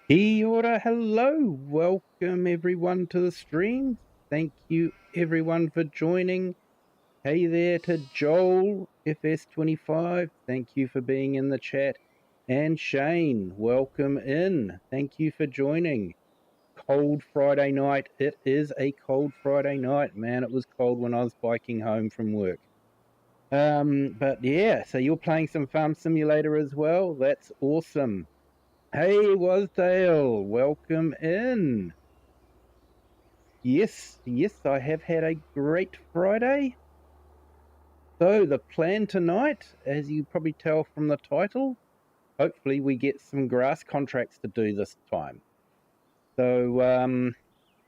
Kia ora, hello, welcome everyone to the stream. Thank you everyone for joining. Hey there to Joel, FS25, thank you for being in the chat. And Shane, welcome in, thank you for joining. Cold Friday night, it is a cold Friday night. Man, it was cold when I was biking home from work. But yeah, so you're playing some Farm Simulator as well, that's awesome. Hey, Wasdale, welcome in. Yes, I have had a great Friday. So the plan tonight, as you probably tell from the title, hopefully we get some grass contracts to do this time. So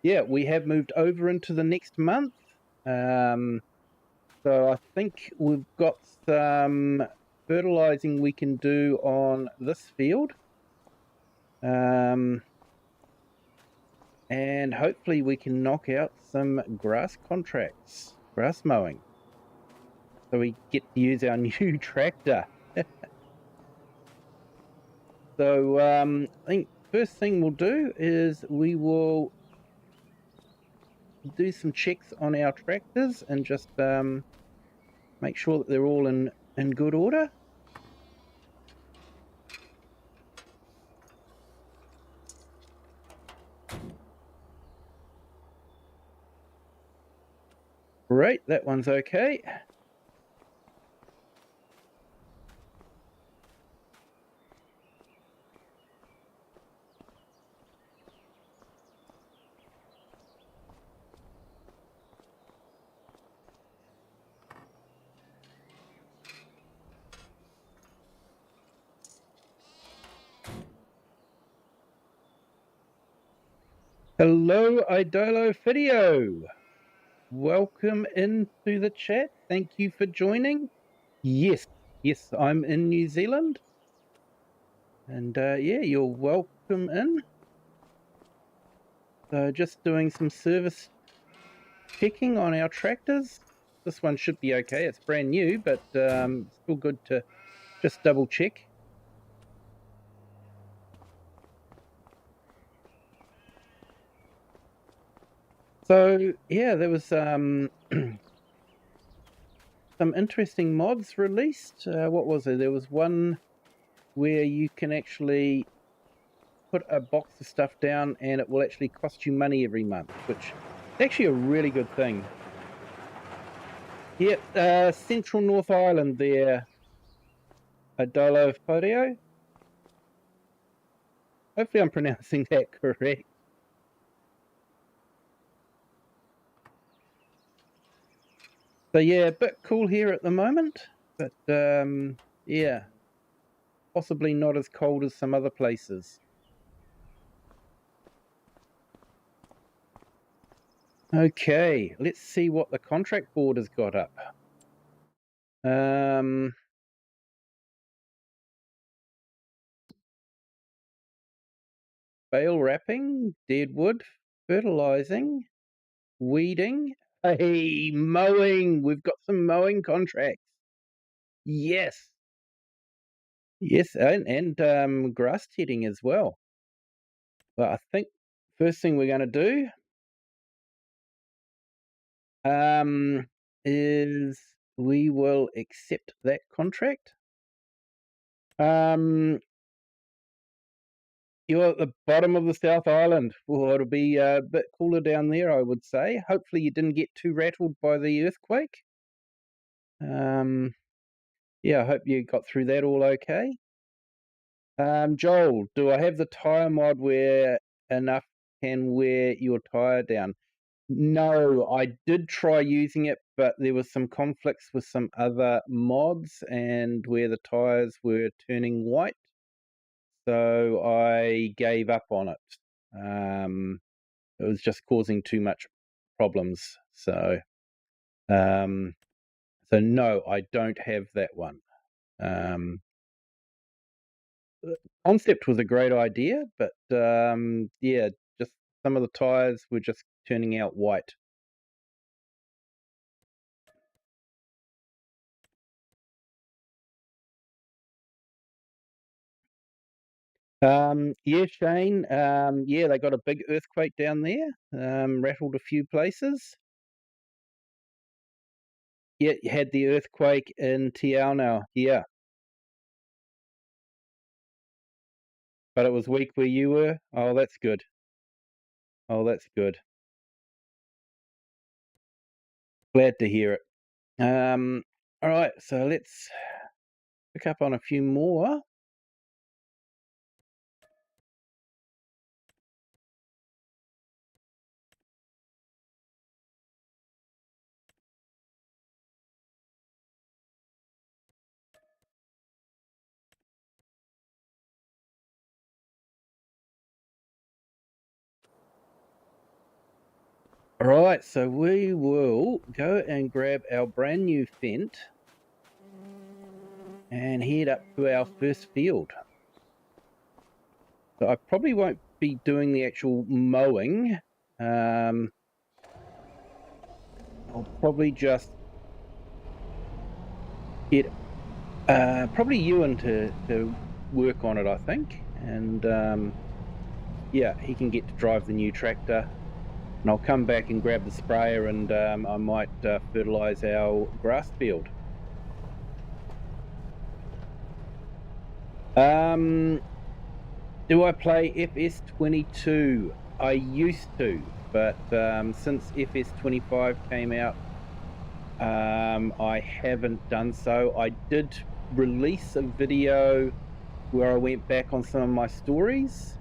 yeah, we have moved over into the next month. So I think we've got some fertilizing we can do on this field. And hopefully we can knock out some grass contracts, grass mowing, so we get to use our new tractor. So I think first thing we'll do is we will do some checks on our tractors and just make sure that they're all in good order. Great, that one's okay. Hello, Idolo Video. Welcome into the chat. Thank you for joining. Yes, I'm in New Zealand. And yeah, you're welcome in. So just doing some service checking on our tractors. This one should be okay. It's brand new, but still good to just double check. So yeah, there was some interesting mods released. What was it? There was one where you can actually put a box of stuff down and it will actually cost you money every month, which is actually a really good thing. Yeah, Central North Island there, Adolo Photo. Hopefully I'm pronouncing that correct. So yeah, a bit cool here at the moment, but yeah, possibly not as cold as some other places. Okay, let's see what the contract board has got up. Bale wrapping, deadwood, fertilizing, weeding. Hey, mowing. We've got some mowing contracts. Yes. Yes, and grass tedding as well. Well, I think first thing we're going to do is we will accept that contract. You're at the bottom of the South Island. Well, it'll be a bit cooler down there, I would say. Hopefully you didn't get too rattled by the earthquake. Yeah, I hope you got through that all okay. Joel, do I have the tyre mod where enough can wear your tyre down? No, I did try using it, but there was some conflicts with some other mods and where the tyres were turning white. So I gave up on it. It was just causing too much problems. So no, I don't have that one. Concept was a great idea, but yeah, just some of the tires were just turning out white. Yeah, Shane. Yeah, they got a big earthquake down there. Rattled a few places. Yeah, you had the earthquake in Te Ao now. Yeah, but it was weak where you were. Oh, that's good. Oh, that's good. Glad to hear it. All right, so let's pick up on a few more. All right, so we will go and grab our brand new Fent and head up to our first field. So I probably won't be doing the actual mowing. I'll probably just get probably Ewan to work on it, I think, and yeah, he can get to drive the new tractor, and I'll come back and grab the sprayer, and I might fertilize our grass field. Do I play FS22? I used to, but since FS25 came out, I haven't done so. I did release a video where I went back on some of my stories.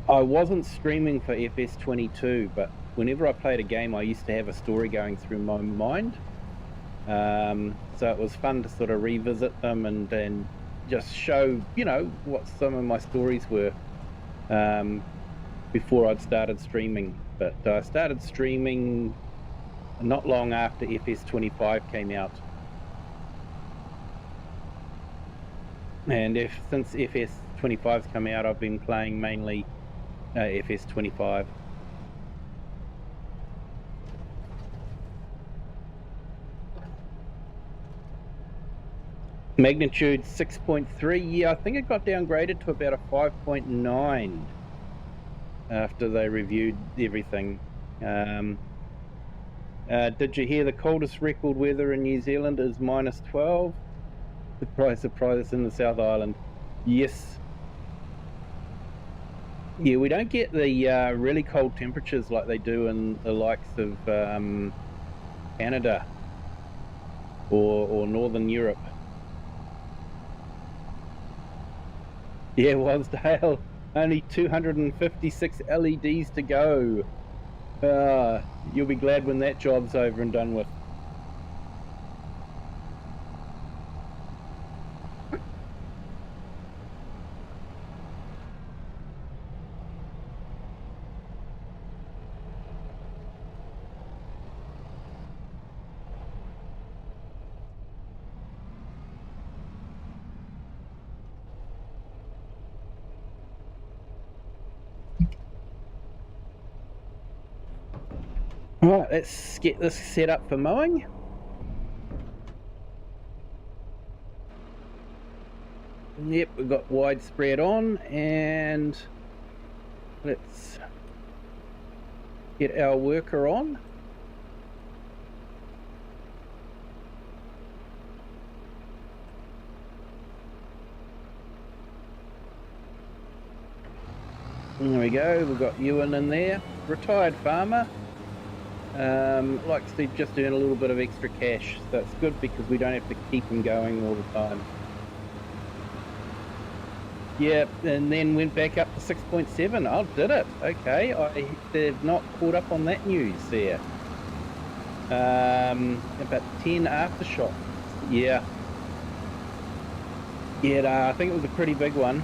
I wasn't streaming for FS22, but whenever I played a game, I used to have a story going through my mind. So it was fun to sort of revisit them and just show, you know, what some of my stories were before I'd started streaming. But I started streaming not long after FS25 came out. And since FS25's come out, I've been playing mainly FS25. Magnitude 6.3. Yeah, I think it got downgraded to about a 5.9 after they reviewed everything. Did you hear the coldest record weather in New Zealand is -12? Surprise, surprise, it's in the South Island. Yes. Yeah, we don't get the really cold temperatures like they do in the likes of Canada or Northern Europe. Yeah, Wasdale, only 256 LEDs to go. You'll be glad when that job's over and done with. All right, let's get this set up for mowing. Yep, we've got widespread on, and let's get our worker on. There we go, we've got Ewan in there, retired farmer. Likes to just earn a little bit of extra cash, so it's good because we don't have to keep him going all the time. Yeah, and then went back up to 6.7. Oh, did it? Okay, they've not caught up on that news there. About 10 aftershocks. Yeah. Yeah, I think it was a pretty big one.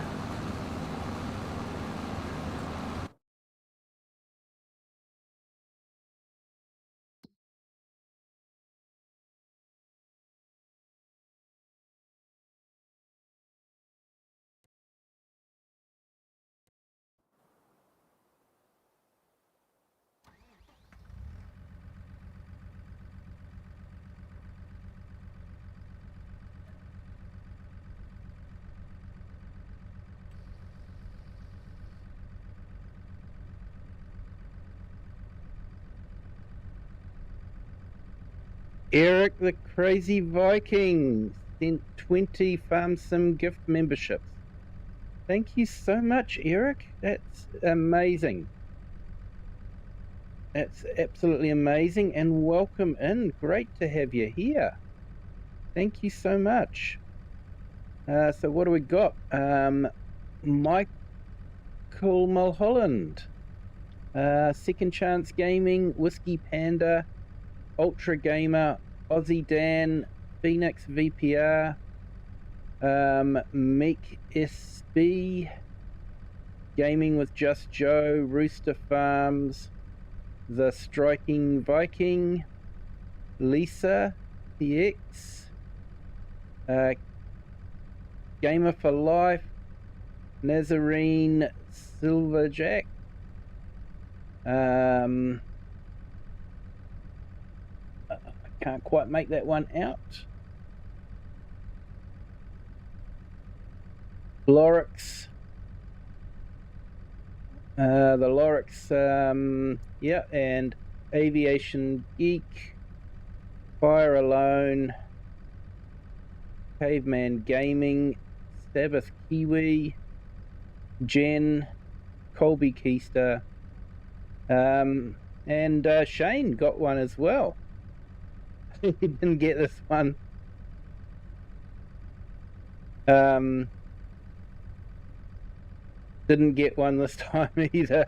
Eric the Crazy Viking sent 20 Farm Sim gift memberships. Thank you so much, Eric. That's amazing. That's absolutely amazing, and welcome in. Great to have you here. Thank you so much. So what do we got? Michael Mulholland, Second Chance Gaming, Whiskey Panda, Ultra Gamer, Aussie Dan, Phoenix VPR, Meek SB, Gaming with Just Joe, Rooster Farms, The Striking Viking, Lisa PX, Gamer for Life, Nazarene Silverjack, I can't quite make that one out. Lorix, the Lorix, yeah, and Aviation Geek, Fire Alone, Caveman Gaming, Sabbath Kiwi, Jen, Colby Keister, and Shane got one as well. He didn't get this one. Didn't get one this time either.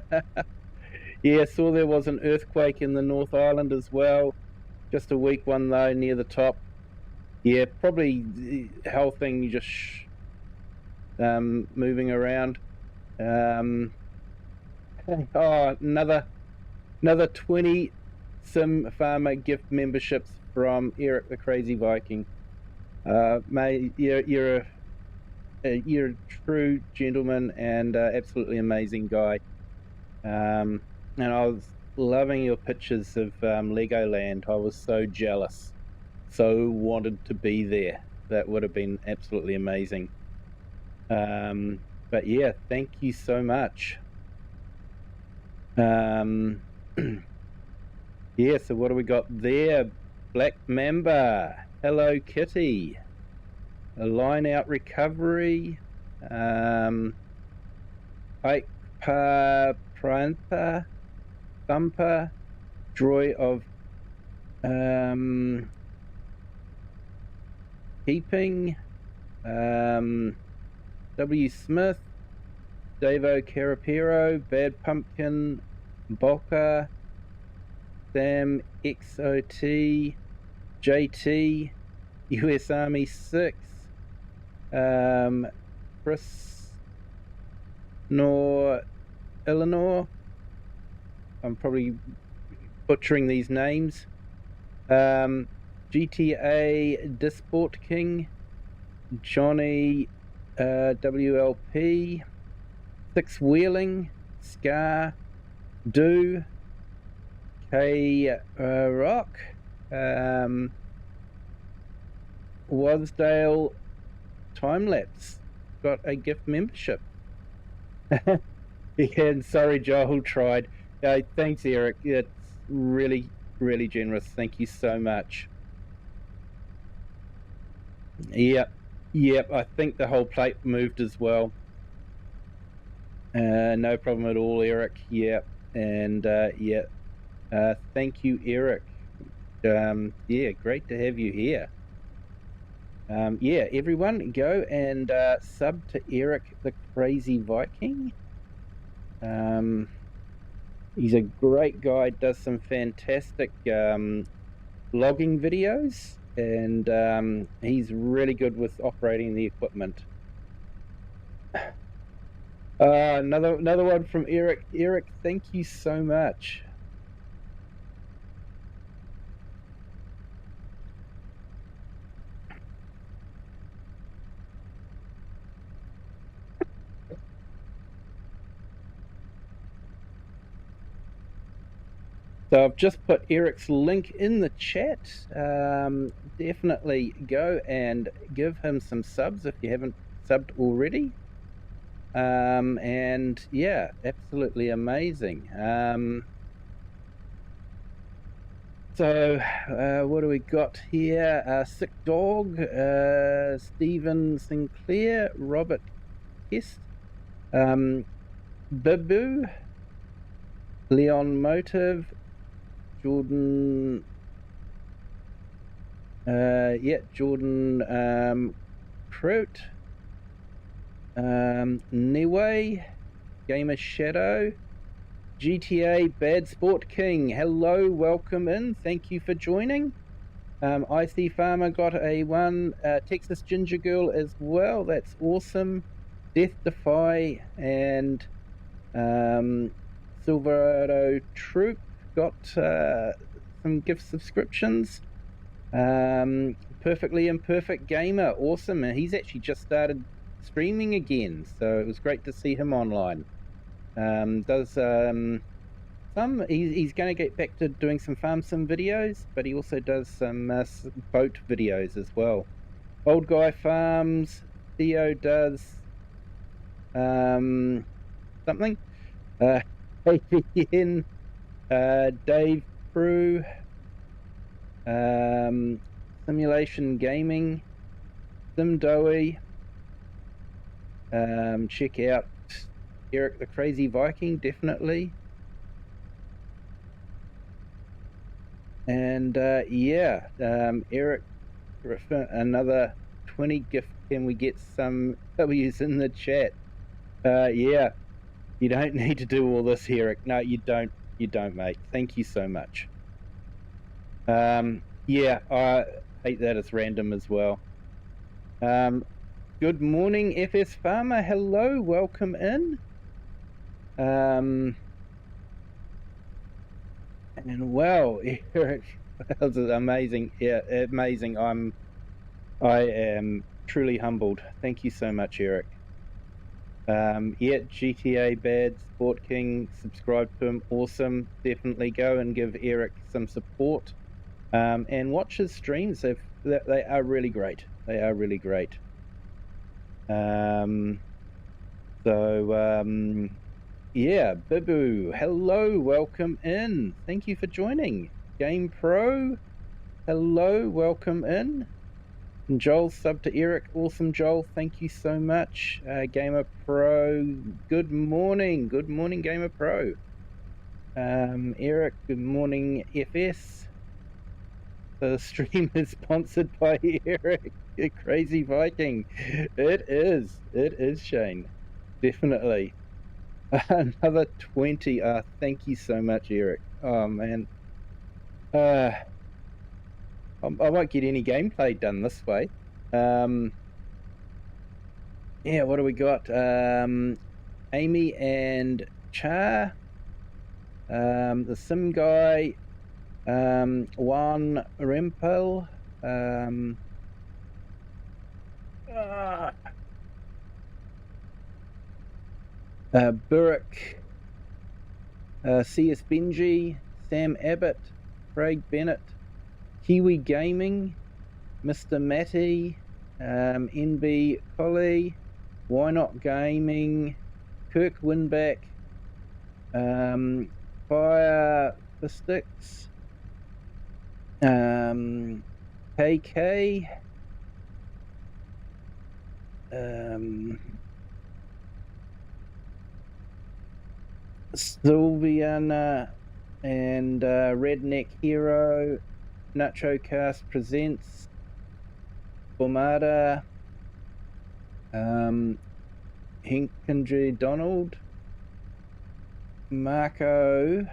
Yeah, saw there was an earthquake in the North Island as well. Just a weak one though, near the top. Yeah, probably the whole thing just moving around. Oh, another 20 Sim Farmer gift memberships from Eric the Crazy Viking. Mate, you're a true gentleman and absolutely amazing guy. And I was loving your pictures of Legoland. I was so jealous, so wanted to be there. That would have been absolutely amazing. But yeah, thank you so much. Yeah, so what do we got there? Black Mamba, Hello Kitty, a Line Out Recovery, Ike Pranta, Thumper, Joy of Keeping, W. Smith, Davo Carapiro, Bad Pumpkin, Boca, Sam XOT, JT, US Army 6, Chris Eleanor, I'm probably butchering these names, GTA Disport King, Johnny WLP, Six Wheeling, Scar, Do, K Rock, Wasdale Timelapse got a gift membership. Yeah, and sorry, Joel tried. Thanks, Eric. It's really, really generous. Thank you so much. Yep, I think the whole plate moved as well. No problem at all, Eric. Yep, and yeah, thank you, Eric. Yeah, great to have you here. Yeah, everyone go and sub to Eric the Crazy Viking. He's a great guy, does some fantastic logging videos, and he's really good with operating the equipment. Another one from Eric. Eric, thank you so much. So I've just put Eric's link in the chat. Definitely go and give him some subs if you haven't subbed already. And yeah, absolutely amazing. So, what do we got here? Sick Dog, Stephen Sinclair, Robert Kist, Bibu, Leon Motive, Jordan, Jordan Prout, Niwe, Gamer Shadow, GTA Bad Sport King. Hello, welcome in. Thank you for joining. IC Farmer got a one. Texas Ginger Girl as well. That's awesome. Death Defy and Silverado Troop got some gift subscriptions. Perfectly Imperfect Gamer, awesome. And he's actually just started streaming again, so it was great to see him online. He's going to get back to doing some farm sim videos, but he also does some boat videos as well. Old Guy Farms, Theo does something. AVN, Dave Crew, Simulation Gaming, Simdoe. Check out Eric the Crazy Viking, definitely. And Eric, another 20 gift. Can we get some W's in the chat? Yeah, you don't need to do all this, Eric. No, you don't. You don't, mate. Thank you so much. Yeah, I hate that it's random as well. Good morning, FS Farmer. Hello, welcome in. And wow, Eric, that was amazing. Yeah, amazing. I am truly humbled. Thank you so much, Eric. Yeah, GTA Bad Sport King, subscribe to him. Awesome. Definitely go and give Eric some support. And watch his streams. They are really great. They are really great. Yeah, Bibu, hello, welcome in. Thank you for joining. Game Pro, hello, welcome in. And Joel sub to Eric, awesome Joel, thank you so much. Gamer Pro, good morning Gamer Pro. Eric, good morning FS. The stream is sponsored by Eric, a Crazy Viking. It is Shane, definitely. Another 20. Thank you so much, Eric. Oh man, I won't get any gameplay done this way. Yeah, what do we got? Amy and Char, the Sim Guy, Juan Rempel, Burrick, CS Benji, Sam Abbott, Craig Bennett, Kiwi Gaming, Mr. Matty, NB Collie, Why Not Gaming, Kirk Winback, Fire for Sticks, KK, Sylviana and Redneck Hero, Nacho Cast Presents, Bomada, Hinkandre Donald, Marco,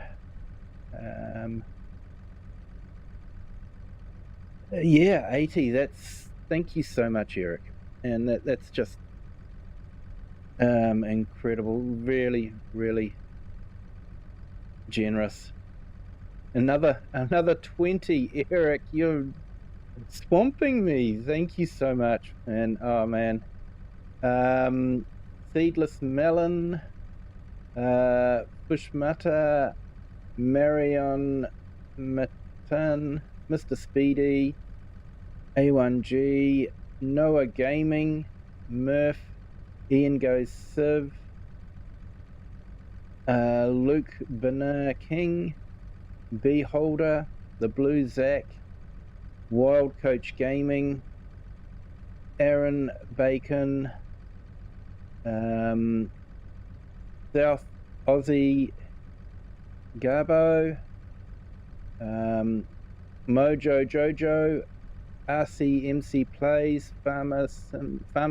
yeah, 80. Thank you so much, Eric, and that's just incredible. Really, really generous. Another 20, Eric. You're swamping me. Thank you so much, and oh man. Seedless Melon, Bushmata, Marion Matan, Mr. Speedy, A1G, Noah Gaming, Murph, Ian Goes Civ, Luke Banner King, Beholder, The Blue Zach, Wild Coach Gaming, Aaron Bacon, South Aussie Garbo, Mojo Jojo, RCMC Plays, Farm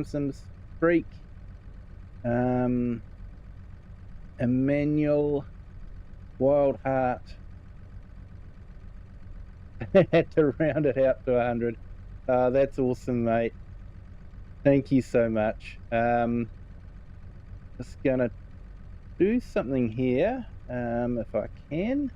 Sims Freak, Emmanuel, Wild Heart. Had to round it out to 100. That's awesome, mate. Thank you so much. Just gonna do something here, if I can.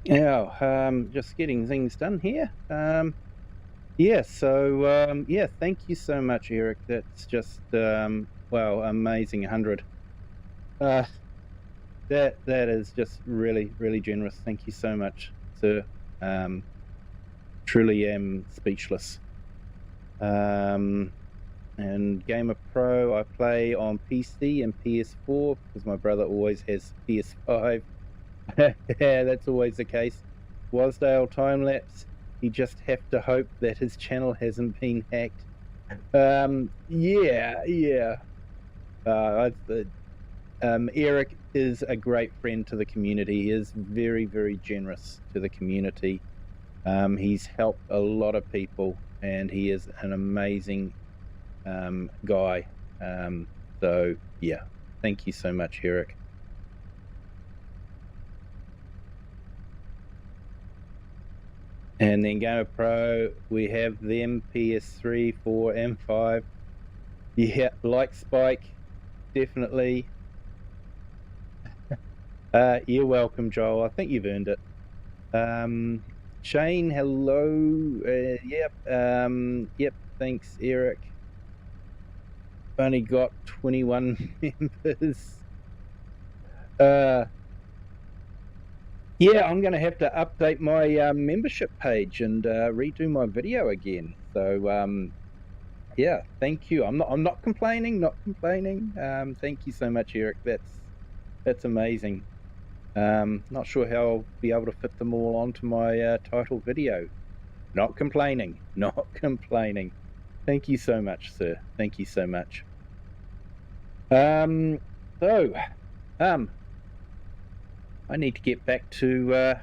Yeah, just getting things done here. Yeah, so yeah, thank you so much, Eric. That's just wow, amazing 100. That is just really generous. Thank you so much, sir. Truly am speechless. And Gamer Pro, I play on PC and PS4 because my brother always has PS5. Yeah, that's always the case. Wasdale Timelapse, you just have to hope that his channel hasn't been hacked. Yeah. Eric is a great friend to the community. He is very generous to the community. He's helped a lot of people, and he is an amazing guy. So yeah, thank you so much, Eric. And then Gamer Pro, we have them PS3, 4, and 5. Yeah, like Spike, definitely. You're welcome, Joel. I think you've earned it. Shane, hello. Yep. Thanks, Eric. Only got 21 members. Yeah, I'm going to have to update my membership page and redo my video again. So yeah, thank you. I'm not complaining. Not complaining. Thank you so much, Eric. That's amazing. Not sure how I'll be able to fit them all onto my title video. Not complaining. Not complaining. Thank you so much, sir. Thank you so much. I need to get back to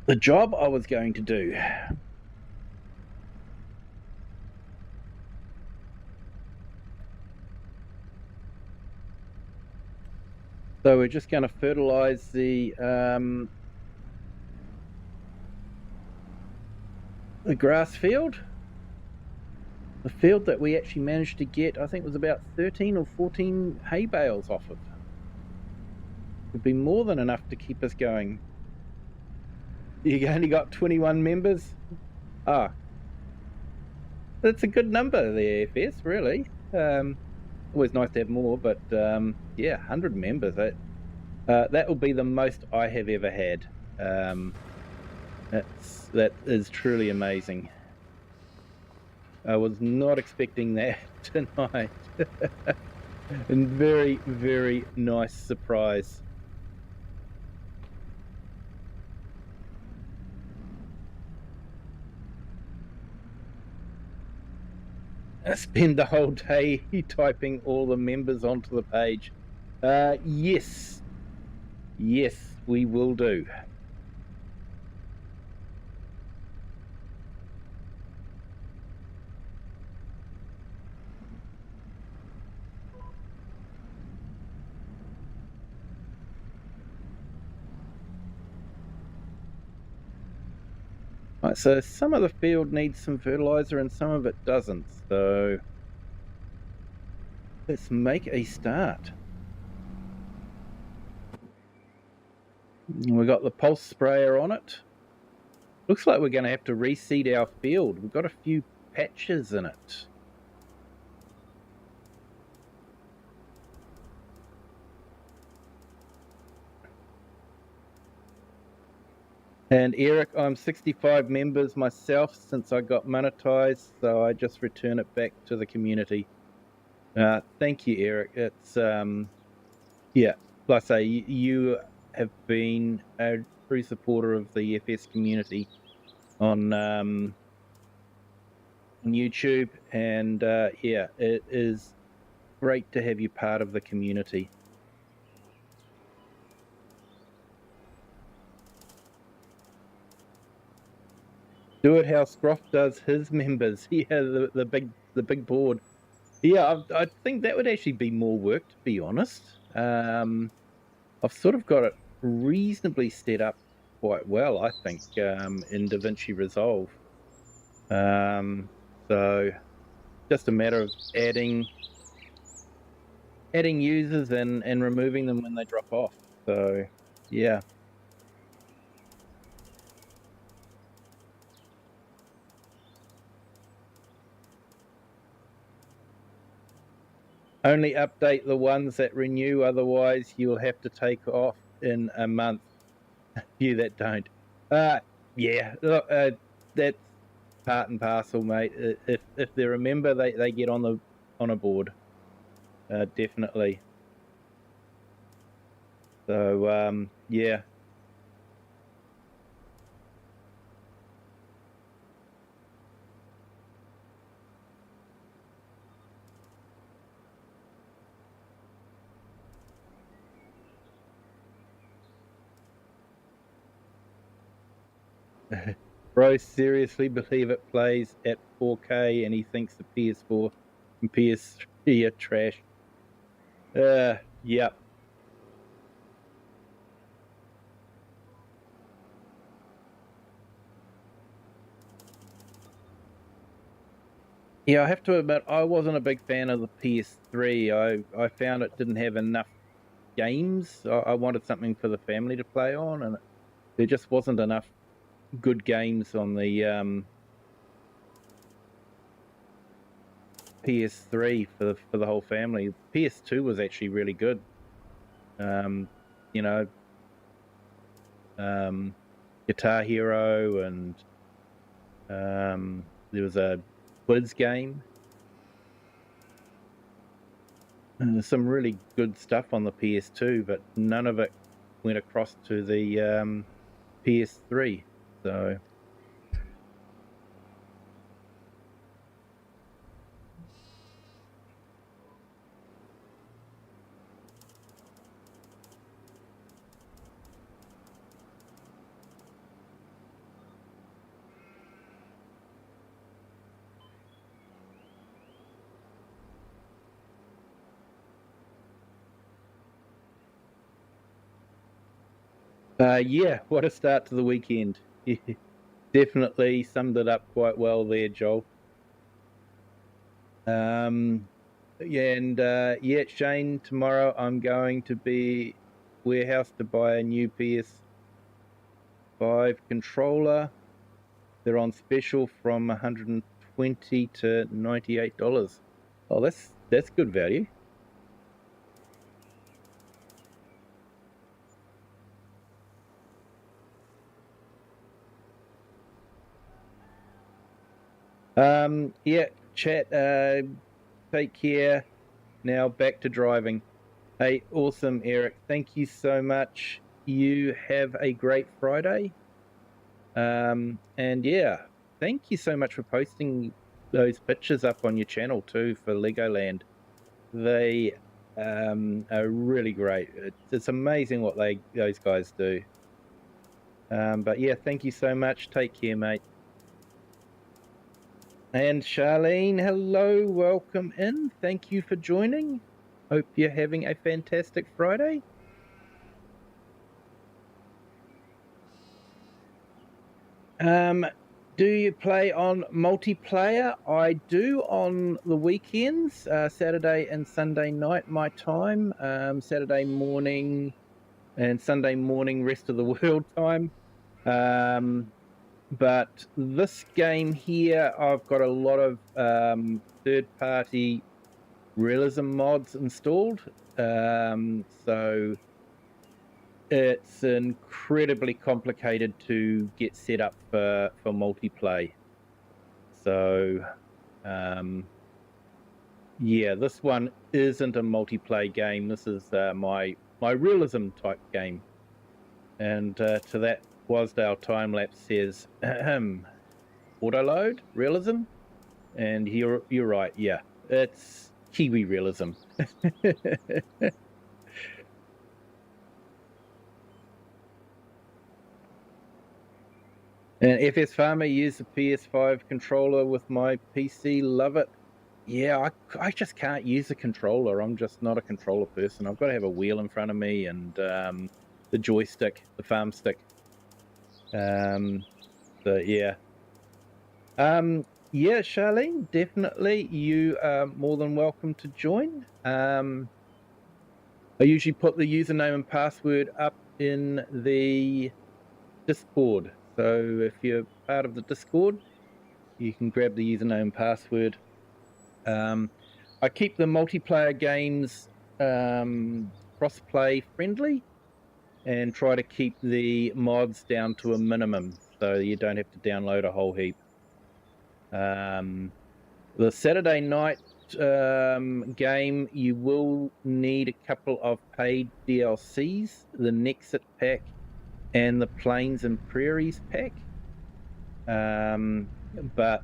the job I was going to do. So we're just going to fertilize the grass field. The field that we actually managed to get, I think it was about 13 or 14 hay bales off of. Would be more than enough to keep us going. You only got 21 members? Ah, that's a good number there, FS, really. Always nice to have more, but yeah, 100 members. That will be the most I have ever had. That is truly amazing. I was not expecting that tonight. And very nice surprise. I spend the whole day typing all the members onto the page. Yes, we will do. Right, so some of the field needs some fertilizer and some of it doesn't. So let's make a start. We got the pulse sprayer on it. Looks like we're going to have to reseed our field. We've got a few patches in it. And Eric, I'm 65 members myself since I got monetized, so I just return it back to the community. Thank you, Eric. It's yeah, like I say, you have been a true supporter of the FS community on YouTube, and yeah, it is great to have you part of the community. Do it how Scroff does his members. Yeah, the big board. Yeah, I think that would actually be more work, to be honest. I've sort of got it reasonably set up quite well, I think, in DaVinci Resolve. So just a matter of adding users and removing them when they drop off. So yeah. Only update the ones that renew, otherwise you'll have to take off in a month. You that don't. Yeah, look, that's part and parcel, mate. If they're a member, they get on a board. Definitely. So yeah. Bro seriously believe it plays at 4K and he thinks the PS4 and PS3 are trash. Yep. Yeah, I have to admit, I wasn't a big fan of the PS3. I found it didn't have enough games. I wanted something for the family to play on, and there just wasn't enough good games on the PS3 for the whole family. PS2 was actually really good. You know, Guitar Hero, and there was a quiz game. And there's some really good stuff on the PS2, but none of it went across to the PS3. So yeah, what a start to the weekend. Definitely summed it up quite well there, Joel. Yeah, and yeah, Shane, tomorrow I'm going to be warehouse to buy a new PS5 controller. They're on special from $120 to $98. Oh, that's good value. Yeah, chat. Take care. Now back to driving. Hey, awesome, Eric. Thank you so much. You have a great Friday. And yeah, thank you so much for posting those pictures up on your channel too for Legoland. They are really great. It's amazing what those guys do. But yeah, thank you so much. Take care, mate. And Charlene, hello, welcome in. Thank you for joining. Hope you're having a fantastic Friday. Do you play on multiplayer? I do on the weekends, Saturday and Sunday night my time, Saturday morning and Sunday morning rest of the world time. But this game here, I've got a lot of third-party realism mods installed, so it's incredibly complicated to get set up for multiplayer. So yeah, this one isn't a multiplayer game. This is my realism type game. And to that, Wasdale Timelapse says, autoload realism, and you're right. Yeah, it's Kiwi realism. And FS Farmer, use the PS5 controller with my PC. Love it. Yeah, I just can't use a controller. I'm just not a controller person. I've got to have a wheel in front of me and the joystick, the farm stick. So yeah. Yeah, Charlene, definitely. You are more than welcome to join. I usually put the username and password up in the Discord. So if you're part of the Discord, you can grab the username and password. I keep the multiplayer games cross-play friendly and try to keep the mods down to a minimum so you don't have to download a whole heap. The Saturday night game, you will need a couple of paid DLCs, the Nexit pack and the Plains and Prairies pack. But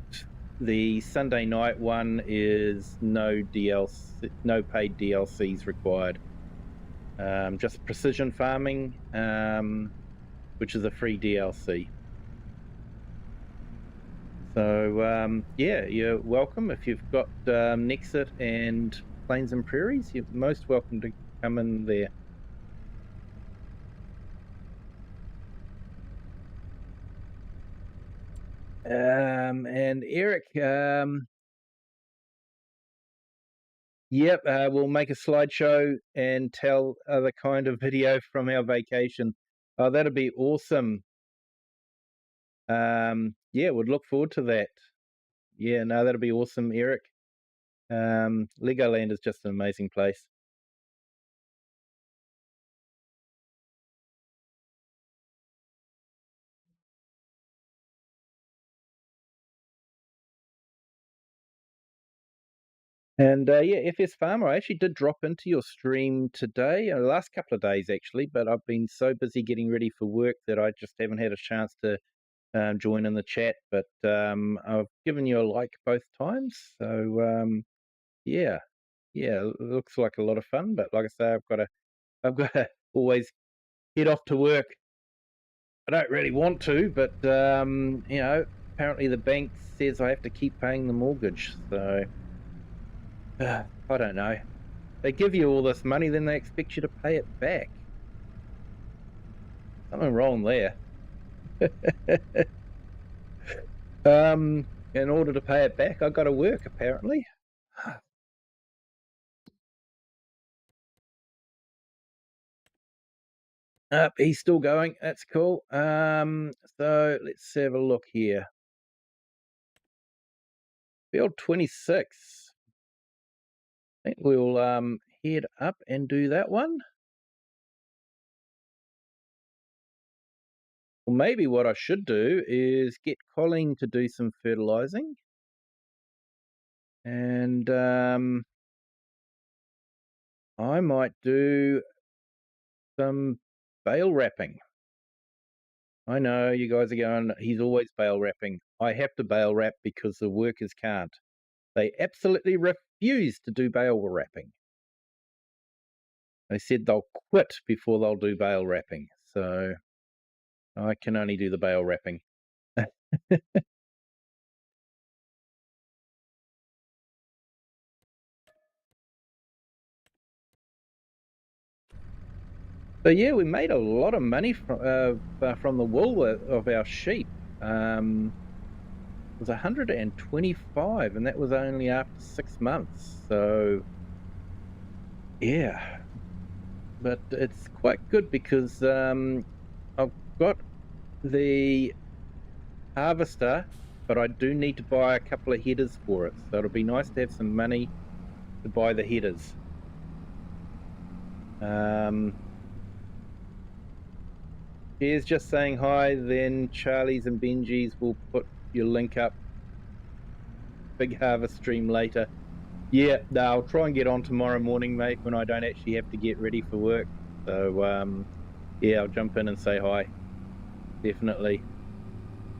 the Sunday night one is no DLC, no paid DLCs required. Just Precision Farming, which is a free DLC. So yeah, you're welcome. If you've got Nexit and Plains and Prairies, you're most welcome to come in there. And Eric, yep, we'll make a slideshow and tell the kind of video from our vacation. Oh, that'd be awesome. Yeah, would look forward to that. Yeah, no, that'd be awesome, Eric. Legoland is just an amazing place. And yeah, FS Farmer, I actually did drop into your stream today, the last couple of days actually, but I've been so busy getting ready for work that I just haven't had a chance to join in the chat. But I've given you a like both times, so yeah, it looks like a lot of fun. But like I say, I've got to always head off to work. I don't really want to, but you know, apparently the bank says I have to keep paying the mortgage, so. I don't know. They give you all this money, then they expect you to pay it back. Something wrong there. In order to pay it back, I've got to work, apparently. He's still going. That's cool. So let's have a look here. Field 26. I think we'll head up and do that one. Well, maybe what I should do is get Colleen to do some fertilizing. And I might do some bale wrapping. I know you guys are going, he's always bale wrapping. I have to bale wrap because the workers can't. They absolutely refuse to do bale wrapping. They said they'll quit before they'll do bale wrapping. So I can only do the bale wrapping. So yeah, we made a lot of money from the wool of our sheep. was 125, and that was only after 6 months. So yeah, but it's quite good because I've got the harvester, but I do need to buy a couple of headers for it. So it'll be nice to have some money to buy the headers. Here's just saying hi, then Charlie's and Benji's will put your link up. Big harvest stream later. Yeah, no, I'll try and get on tomorrow morning, mate, when I don't actually have to get ready for work. So, yeah, I'll jump in and say hi. Definitely.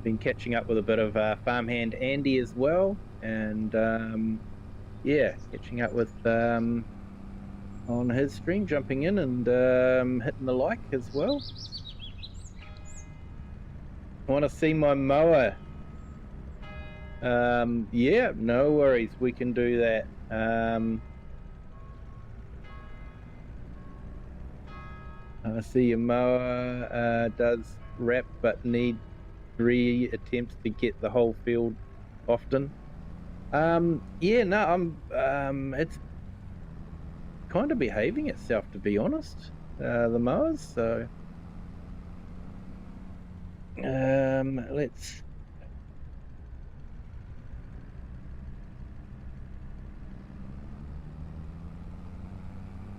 Been catching up with a bit of farmhand Andy as well. And, yeah, catching up with on his stream, jumping in and hitting the like as well. I want to see my mower. Yeah, no worries. We can do that. I see your mower does wrap, but need 3 attempts to get the whole field often. Yeah, no, it's kind of behaving itself, to be honest, the mowers. So, let's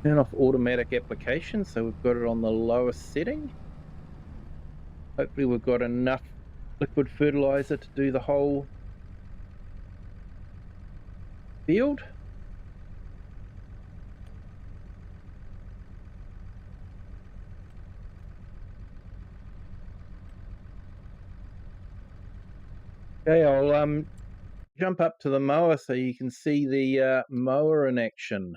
turn off automatic application, so we've got it on the lowest setting. Hopefully we've got enough liquid fertilizer to do the whole field. Okay, I'll jump up to the mower so you can see the mower in action.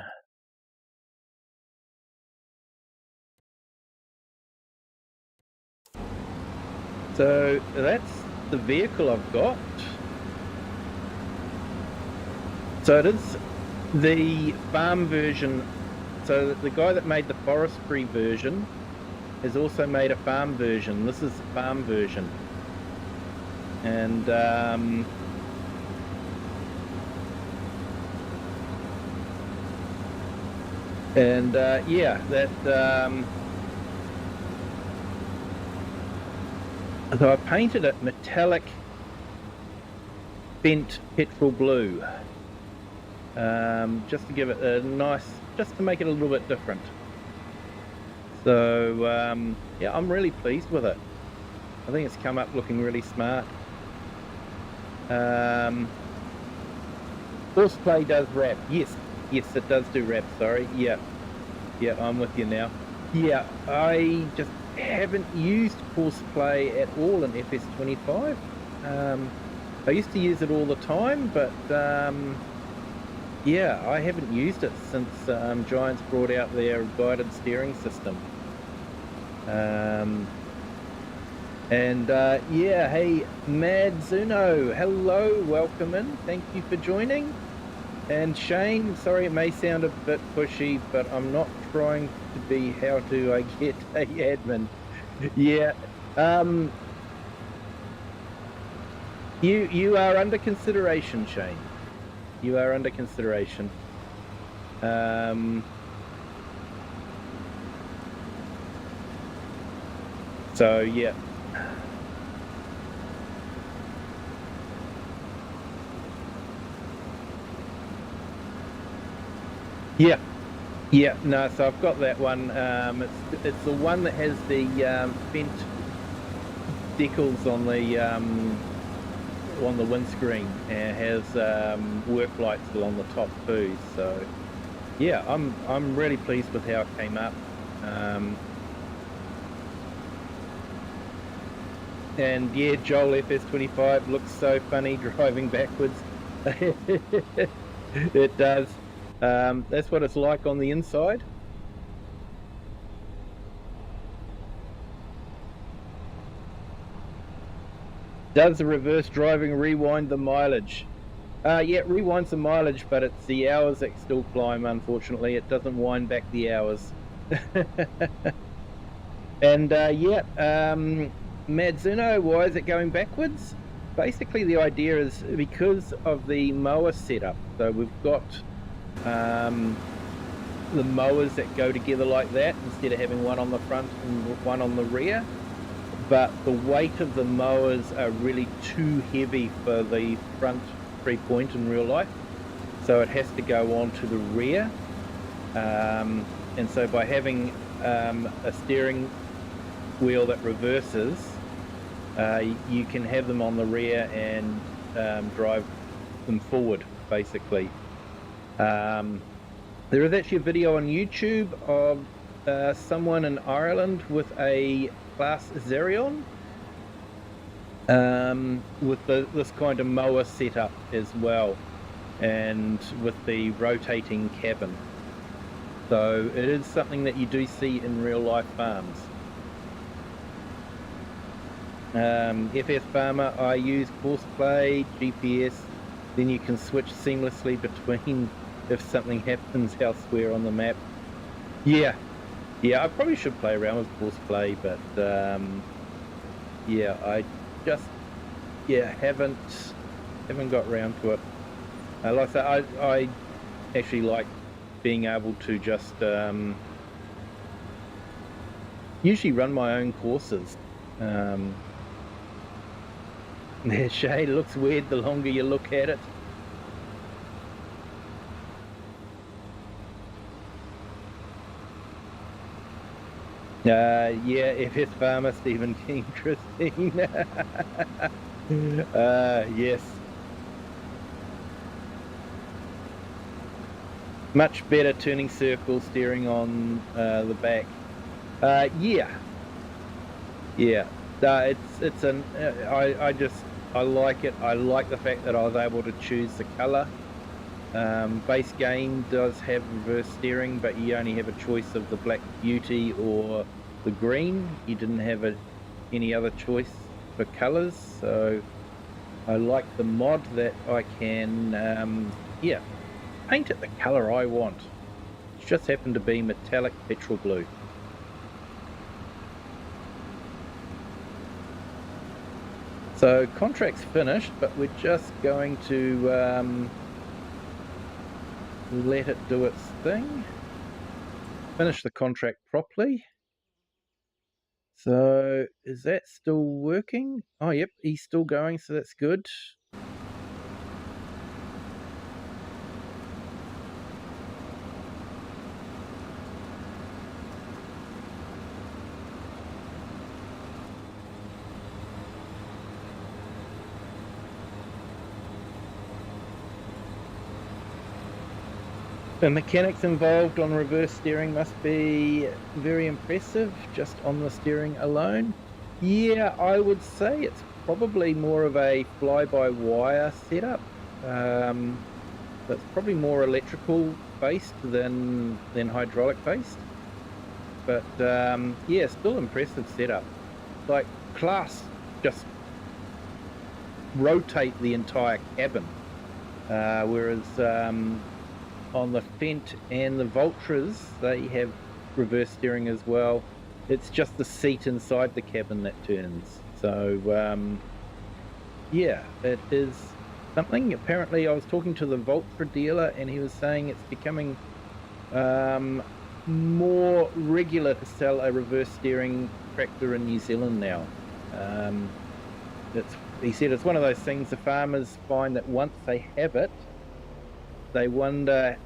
So that's the vehicle I've got. So it is the farm version. So the guy that made the forestry version has also made a farm version. This is the farm version. And yeah, that so I painted it metallic bent petrol blue, just to give it a nice, just to make it a little bit different. So yeah, I'm really pleased with it. I think it's come up looking really smart. Horseplay does wrap. Yes, it does do wrap. Sorry. Yeah, I'm with you now. Yeah, I just haven't used horseplay at all in FS25. I used to use it all the time, but yeah, I haven't used it since Giants brought out their guided steering system. Yeah, hey, Madzuno, hello, welcome in. Thank you for joining. And Shane, sorry it may sound a bit pushy, but I'm not trying to be how do I get a admin. Yeah, you are under consideration, Shane. You are under consideration. So yeah. Yeah, no, so I've got that one. It's the one that has the bent decals on the windscreen and has work lights along the top too. So yeah, I'm really pleased with how it came up. And yeah, Joel FS25 looks so funny driving backwards. It does. That's what it's like on the inside. Does the reverse driving rewind the mileage? Yeah, it rewinds the mileage, but it's the hours that still climb, unfortunately. It doesn't wind back the hours. And yeah, Madzuno, why is it going backwards? basically the idea is because of the mower setup. So we've got the mowers that go together like that instead of having one on the front and one on the rear. But the weight of the mowers are really too heavy for the front 3-point in real life. So it has to go on to the rear. And so by having a steering wheel that reverses, you can have them on the rear and drive them forward, basically. There is actually a video on YouTube of someone in Ireland with a Class Zerion with this kind of mower setup as well, and with the rotating cabin. So it is something that you do see in real life farms. FS Farmer, I use Courseplay, GPS, then you can switch seamlessly between if something happens elsewhere on the map. Yeah, I probably should play around with Courseplay, but yeah, I just haven't got around to it. Like I said, I actually like being able to just usually run my own courses. Their shade looks weird the longer you look at it. Yeah, FS Farmer, Stephen King, Christine. Yes. Much better turning circle steering on the back. Yeah. It's an. I like it. I like the fact that I was able to choose the colour. Base game does have reverse steering, but you only have a choice of the Black Beauty or the green. You didn't have any other choice for colours, so I like the mod that I can paint it the colour I want. It just happened to be metallic petrol blue. So contract's finished, but we're just going to let it do its thing. Finish the contract properly. So is that still working? Oh, yep, he's still going, so that's good. The mechanics involved on reverse steering must be very impressive, just on the steering alone. Yeah, I would say it's probably more of a fly-by-wire setup. That's probably more electrical based than hydraulic based. But yeah, still impressive setup. Like Class just rotate the entire cabin, whereas on the Fent and the Vultras, they have reverse steering as well. It's just the seat inside the cabin that turns. So yeah, it is something. Apparently I was talking to the Vultra dealer and he was saying it's becoming more regular to sell a reverse steering tractor in New Zealand now. He said it's one of those things the farmers find that once they have it, they wonder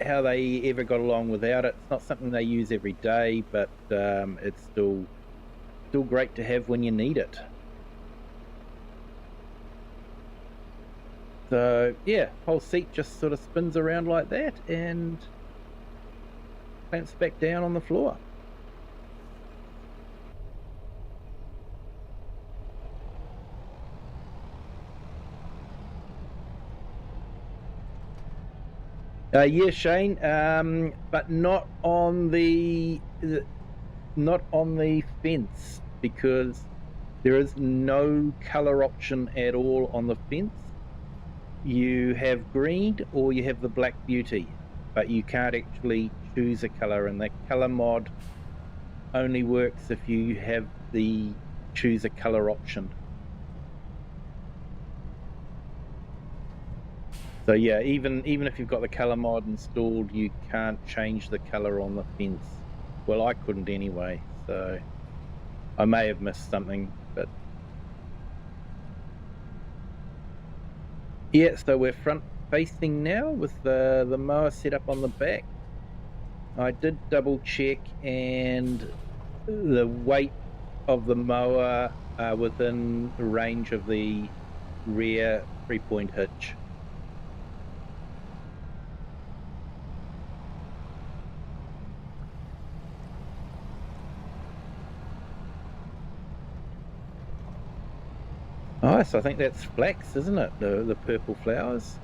how they ever got along without it. It's not something they use every day, but it's still great to have when you need it. So yeah, whole seat just sort of spins around like that and clamps back down on the floor. Yeah, Shane, but not on the fence, because there is no color option at all on the fence. You have green or you have the Black Beauty, but you can't actually choose a color, and that color mod only works if you have the choose a color option. So yeah, even if you've got the color mod installed, you can't change the color on the fence. Well, I couldn't anyway, so I may have missed something, but yeah. So we're front facing now with the mower set up on the back. I did double check, and the weight of the mower within the range of the rear 3-point hitch. Nice, I think that's flax, isn't it? The purple flowers.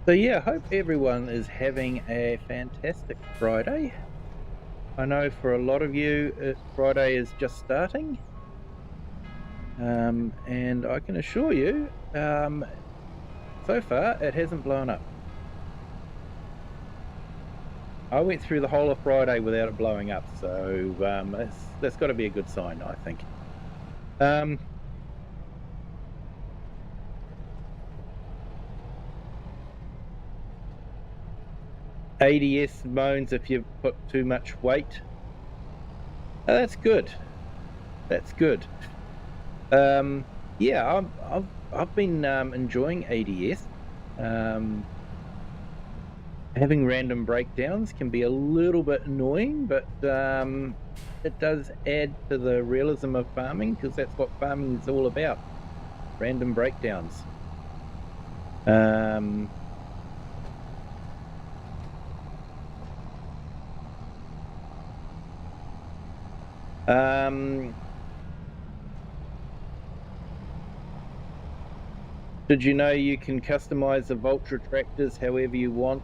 So yeah, I hope everyone is having a fantastic Friday. I know for a lot of you, Friday is just starting. And I can assure you, so far it hasn't blown up. I went through the whole of Friday without it blowing up, so that's got to be a good sign, I think. ADS moans if you've put too much weight. Oh, that's good. That's good. Yeah, I've been enjoying ADS. Having random breakdowns can be a little bit annoying, but it does add to the realism of farming, because that's what farming is all about: random breakdowns. Did you know you can customize the Vulture tractors however you want?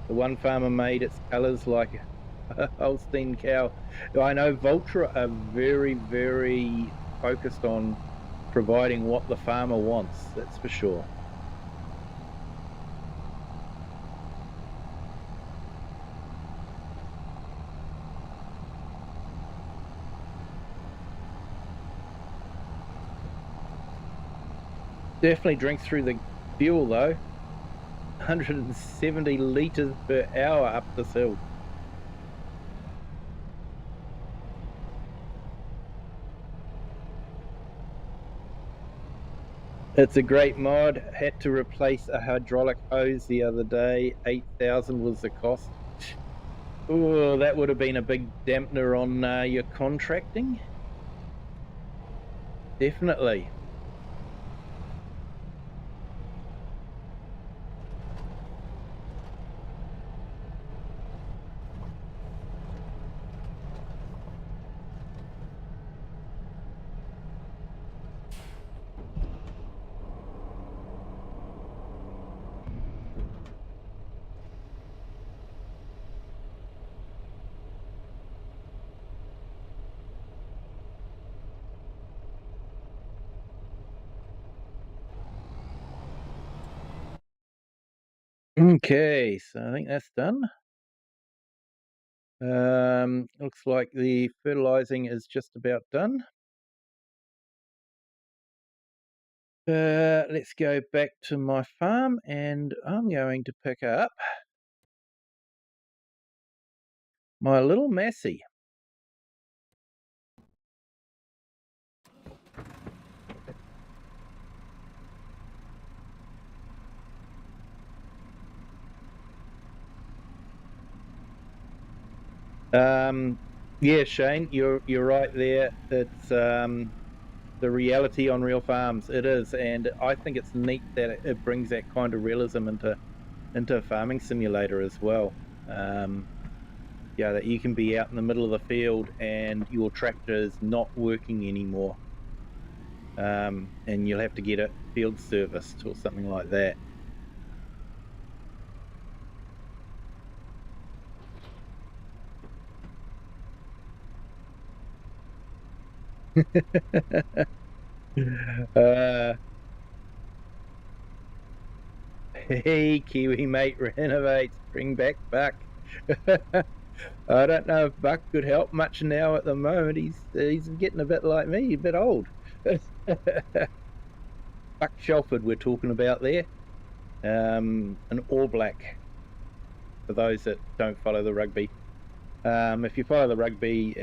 The one farmer made its colors like a Holstein cow. I know Vulture are very, very focused on providing what the farmer wants, that's for sure. Definitely drink through the fuel though. 170 litres per hour up this hill. It's a great mod. Had to replace a hydraulic hose the other day. 8,000 was the cost. Oh, that would have been a big dampener on your contracting. Definitely. Okay, so I think that's done. Looks like the fertilizing is just about done. Let's go back to my farm, and I'm going to pick up my little Massey. Yeah, Shane, you're right there. It's the reality on real farms. It is, and I think it's neat that it brings that kind of realism into a farming simulator as well. Yeah, that you can be out in the middle of the field and your tractor is not working anymore, and you'll have to get it field serviced or something like that. Hey, Kiwi mate renovates, bring back Buck. I don't know if Buck could help much now at the moment. He's getting a bit like me, a bit old. Buck Shelford we're talking about there. An All Black, for those that don't follow the rugby. If you follow the rugby,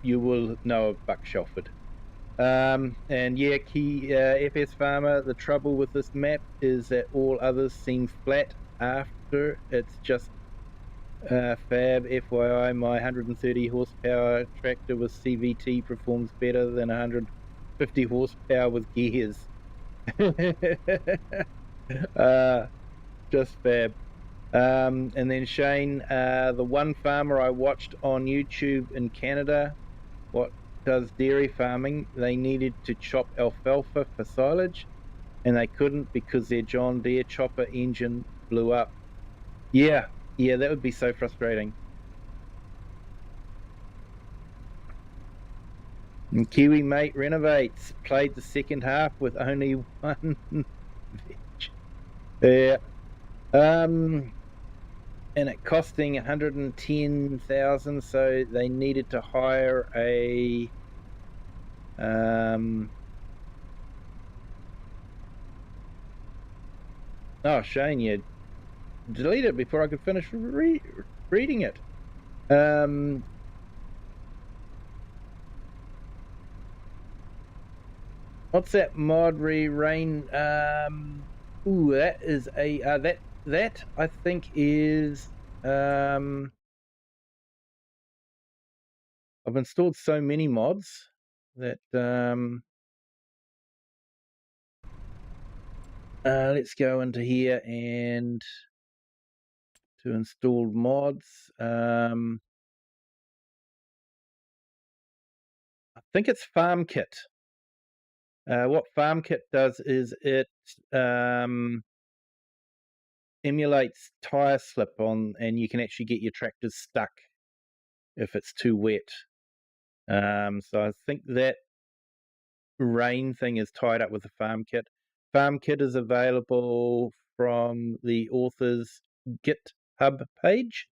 you will know of Buck Shelford. And yeah, FS Farmer, the trouble with this map is that all others seem flat after. It's just fab. FYI, my 130 horsepower tractor with CVT performs better than 150 horsepower with gears. Just fab. And then Shane, the one farmer I watched on YouTube in Canada, what does dairy farming, they needed to chop alfalfa for silage, and they couldn't because their John Deere chopper engine blew up. Yeah, that would be so frustrating. And Kiwi mate renovates, played the second half with only one yeah. And it costing 110,000, so they needed to hire a oh, Shane, you delete it before I could finish reading it. What's that Māori rain? Ooh, that is a that I think is I've installed so many mods that let's go into here and to installed mods. I think it's FarmKit. What FarmKit does is it emulates tire slip on, and you can actually get your tractors stuck if it's too wet. So I think that rain thing is tied up with the FarmKit. FarmKit is available from the author's GitHub page.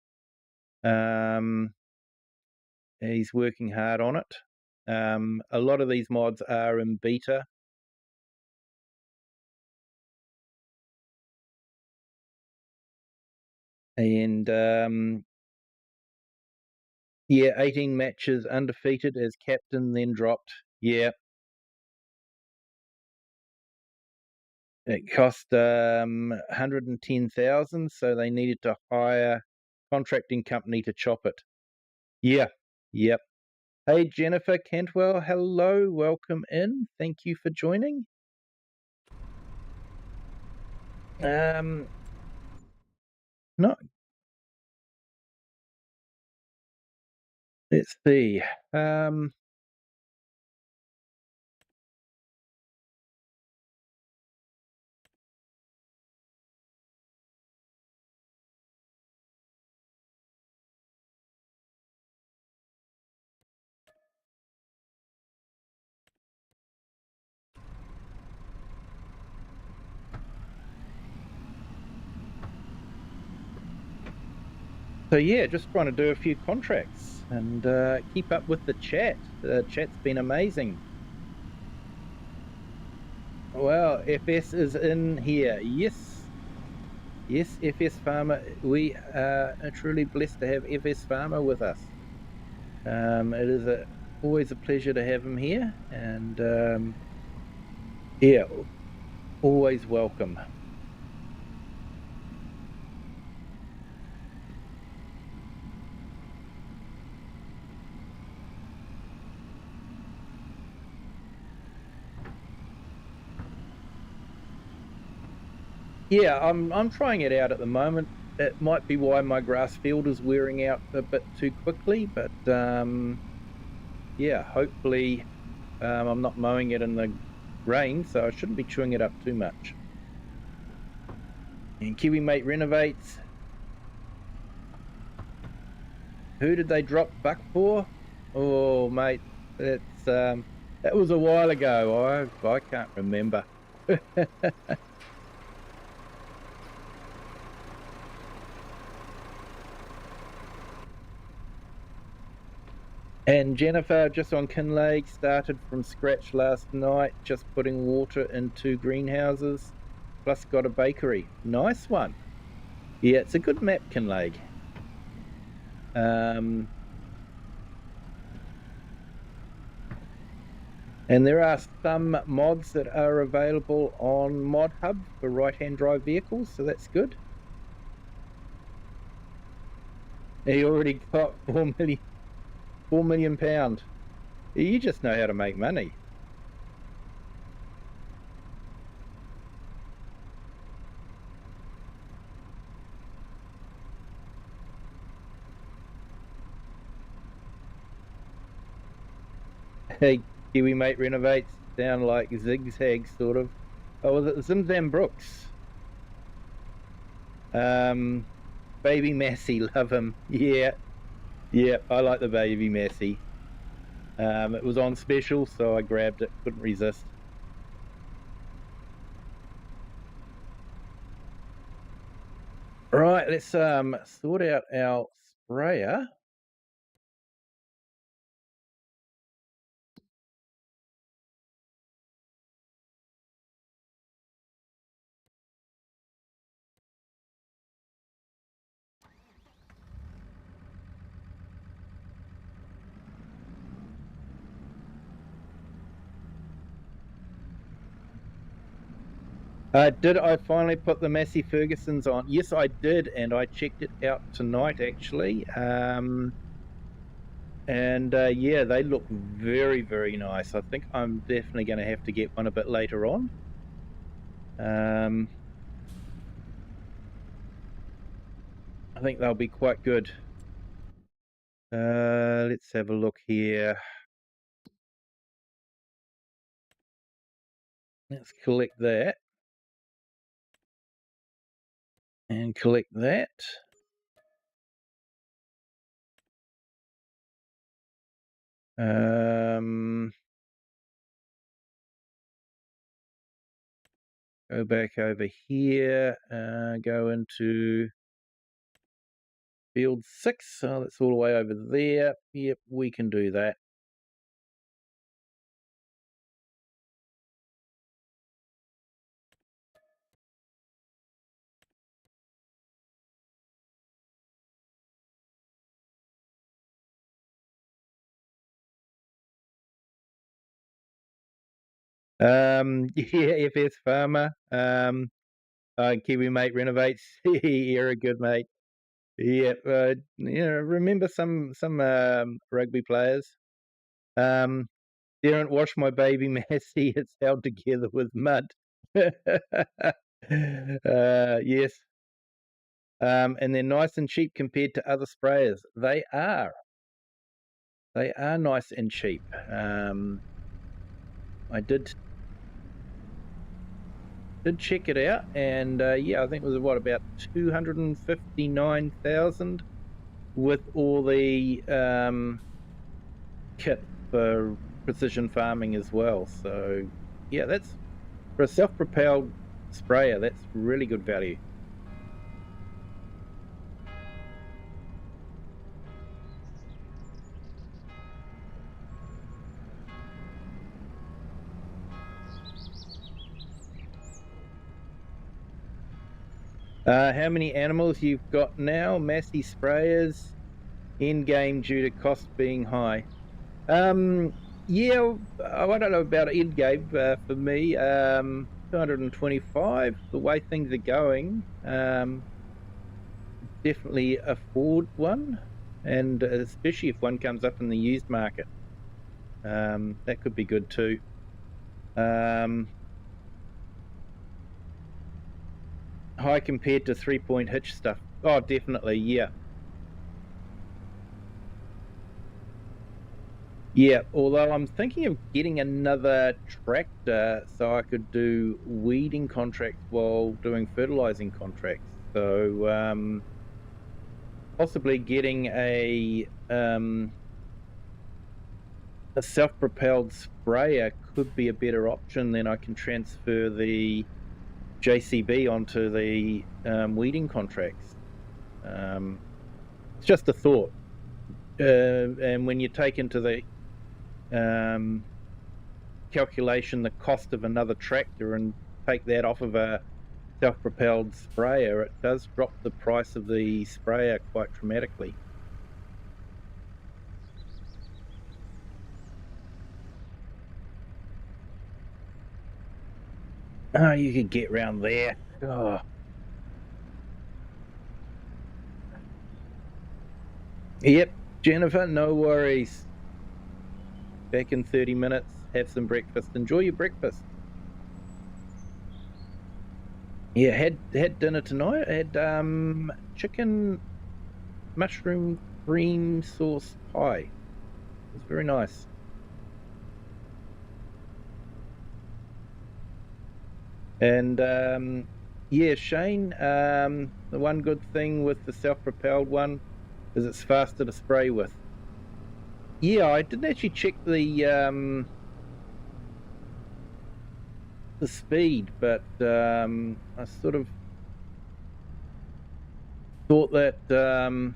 He's working hard on it. A lot of these mods are in beta. And yeah, 18 matches undefeated as captain, then dropped. Yeah. It cost 110,000, so they needed to hire a contracting company to chop it. Yeah. Yep. Hey, Jennifer Cantwell, hello, welcome in. Thank you for joining. No. Let's see. So yeah, just trying to do a few contracts and keep up with the chat. The chat's been amazing. Well, FS is in here. Yes, FS Farmer. We are truly blessed to have FS Farmer with us. It is always a pleasure to have him here, and yeah, always welcome. Yeah, I'm trying it out at the moment. It might be why my grass field is wearing out a bit too quickly, but yeah, hopefully I'm not mowing it in the rain, so I shouldn't be chewing it up too much. And Kiwi mate renovates. Who did they drop Buck for? Oh, mate, It's that was a while ago. I can't remember. And Jennifer, just on Kinlake, started from scratch last night, just putting water into greenhouses, plus got a bakery. Nice one. Yeah, it's a good map, Kinlake. And there are some mods that are available on Mod Hub for right-hand drive vehicles, so that's good. He already got £4 million. You just know how to make money. Hey, Kiwi Mate Renovates sound like zigzag sort of. Oh, was it Zimzam Brooks? Baby Massey, love him. Yeah, I like the Baby Massey. It was on special, so I grabbed it. Couldn't resist. Right, let's sort out our sprayer. Did I finally put the Massey Fergusons on? Yes, I did, and I checked it out tonight, actually. Yeah, they look very, very nice. I think I'm definitely going to have to get one a bit later on. I think they'll be quite good. Let's have a look here. Let's collect that. And collect that. Go back over here, go into field 6. So that's all the way over there. Yep, we can do that. Yeah, FS Farmer. Kiwi Mate Renovates. You're a good mate. Yeah, remember some rugby players. Didn't wash my baby Massey. It's held together with mud. Yes. And they're nice and cheap compared to other sprayers. They are. They are nice and cheap. I did check it out, and yeah, I think it was about 259,000 with all the kit for precision farming as well. So yeah, that's for a self-propelled sprayer. That's really good value. How many animals you've got now? Massey sprayers in game due to cost being high. Yeah, I don't know about end game for me. 225. The way things are going, definitely afford one, and especially if one comes up in the used market, that could be good too. High compared to 3-point hitch stuff. Oh, definitely, yeah. Yeah, although I'm thinking of getting another tractor so I could do weeding contracts while doing fertilizing contracts. So possibly getting a a self-propelled sprayer could be a better option. Then I can transfer the JCB onto the weeding contracts. It's just a thought. And when you take into the calculation the cost of another tractor and take that off of a self-propelled sprayer, it does drop the price of the sprayer quite dramatically. Oh, you could get round there. Oh. Yep, Jennifer, no worries. Back in 30 minutes. Have some breakfast. Enjoy your breakfast. Yeah, had dinner tonight. I had chicken mushroom cream sauce pie. It was very nice. And yeah, Shane, the one good thing with the self-propelled one is it's faster to spray with. Yeah, I didn't actually check the speed, but I sort of thought that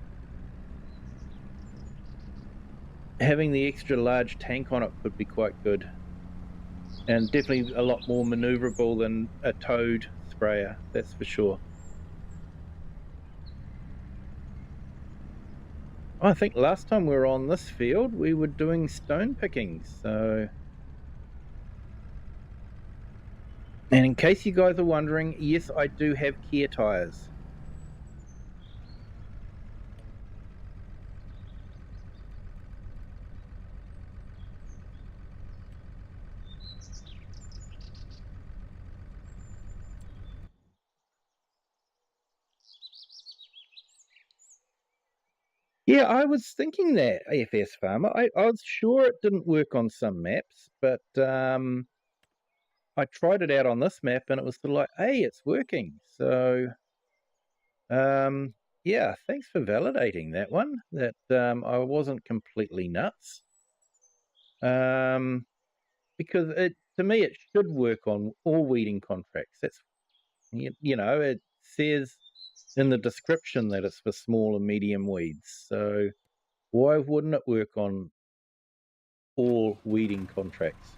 having the extra large tank on it would be quite good, and definitely a lot more maneuverable than a towed sprayer, that's for sure. I think last time we were on this field we were doing stone pickings, so. And in case you guys are wondering, yes, I do have Kia tires. Yeah, I was thinking that, AFS Farmer. I was sure it didn't work on some maps, but I tried it out on this map and it was sort of like, hey, it's working. So yeah, thanks for validating that one, that I wasn't completely nuts. Because to me it should work on all weeding contracts. That's, you know, it says in the description that it's for small and medium weeds. So why wouldn't it work on all weeding contracts?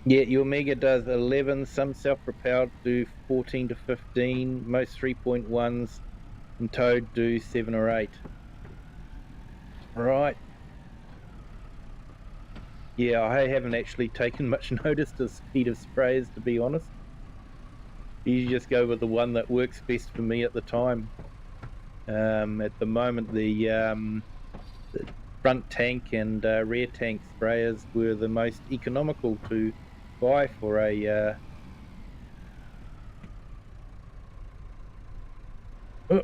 Yeah, your Mega does 11, some self-propelled do 14 to 15, most 3.1s and towed do 7 or 8. Right. Yeah, I haven't actually taken much notice to the speed of sprays, to be honest. You just go with the one that works best for me at the time. At the moment, the front tank and rear tank sprayers were the most economical to buy for a oh.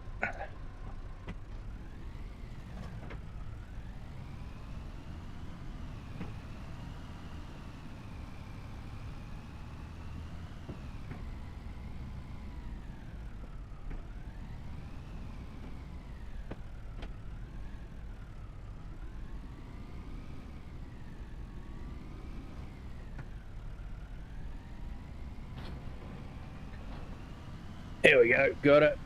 There we go, got it.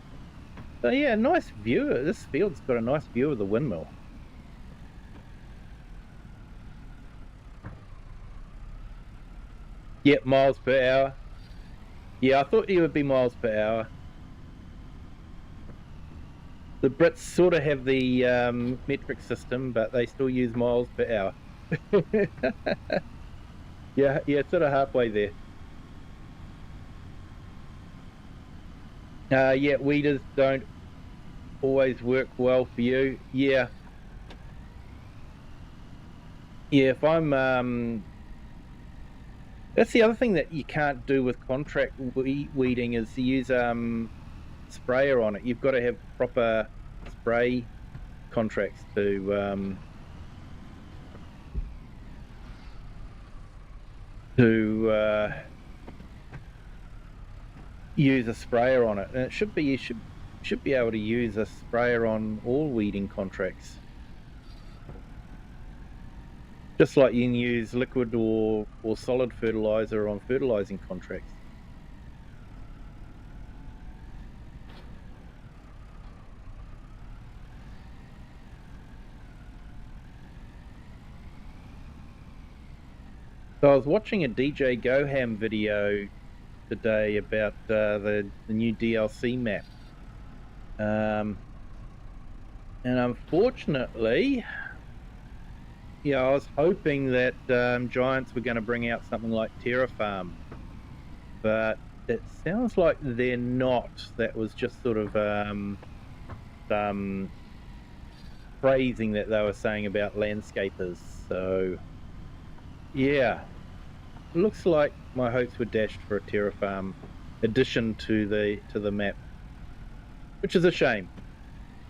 So yeah, nice view. This field's got a nice view of the windmill. Yep, miles per hour. Yeah, I thought you would be miles per hour. The Brits sort of have the metric system, but they still use miles per hour. Yeah, sort of halfway there. Yeah, weeders don't always work well for you. Yeah. Yeah, if I'm that's the other thing that you can't do with contract weeding is to use sprayer on it. You've got to have proper spray contracts to to use a sprayer on it, and it should be you should be able to use a sprayer on all weeding contracts, just like you can use liquid or solid fertilizer on fertilizing contracts. So I was watching a DJ Goham video today about the new DLC map, and unfortunately, yeah, I was hoping that Giants were going to bring out something like Terra Farm, but it sounds like they're not. That was just sort of some phrasing that they were saying about landscapers. So yeah, looks like my hopes were dashed for a Terra Farm addition to the map, which is a shame.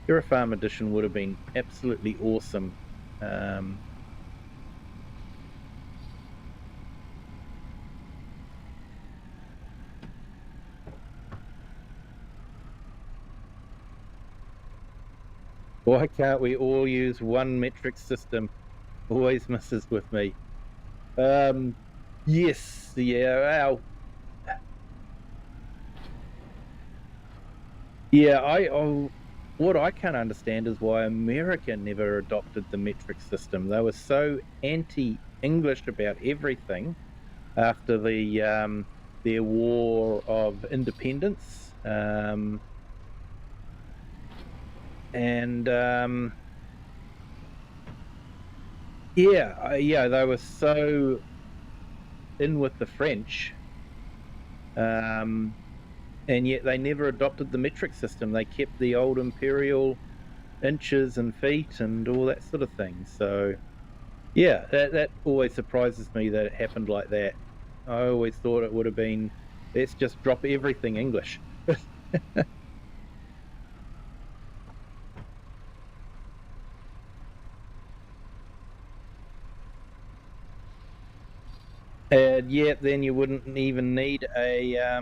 Terra Farm edition would have been absolutely awesome. Why can't we all use one metric system? Always misses with me. Yes, yeah, what I can't understand is why America never adopted the metric system. They were so anti-English about everything after their war of independence, yeah, they were so in with the French, and yet they never adopted the metric system. They kept the old imperial inches and feet and all that sort of thing. So yeah, that always surprises me that it happened like that. I always thought it would have been, let's just drop everything English. And yet then you wouldn't even need a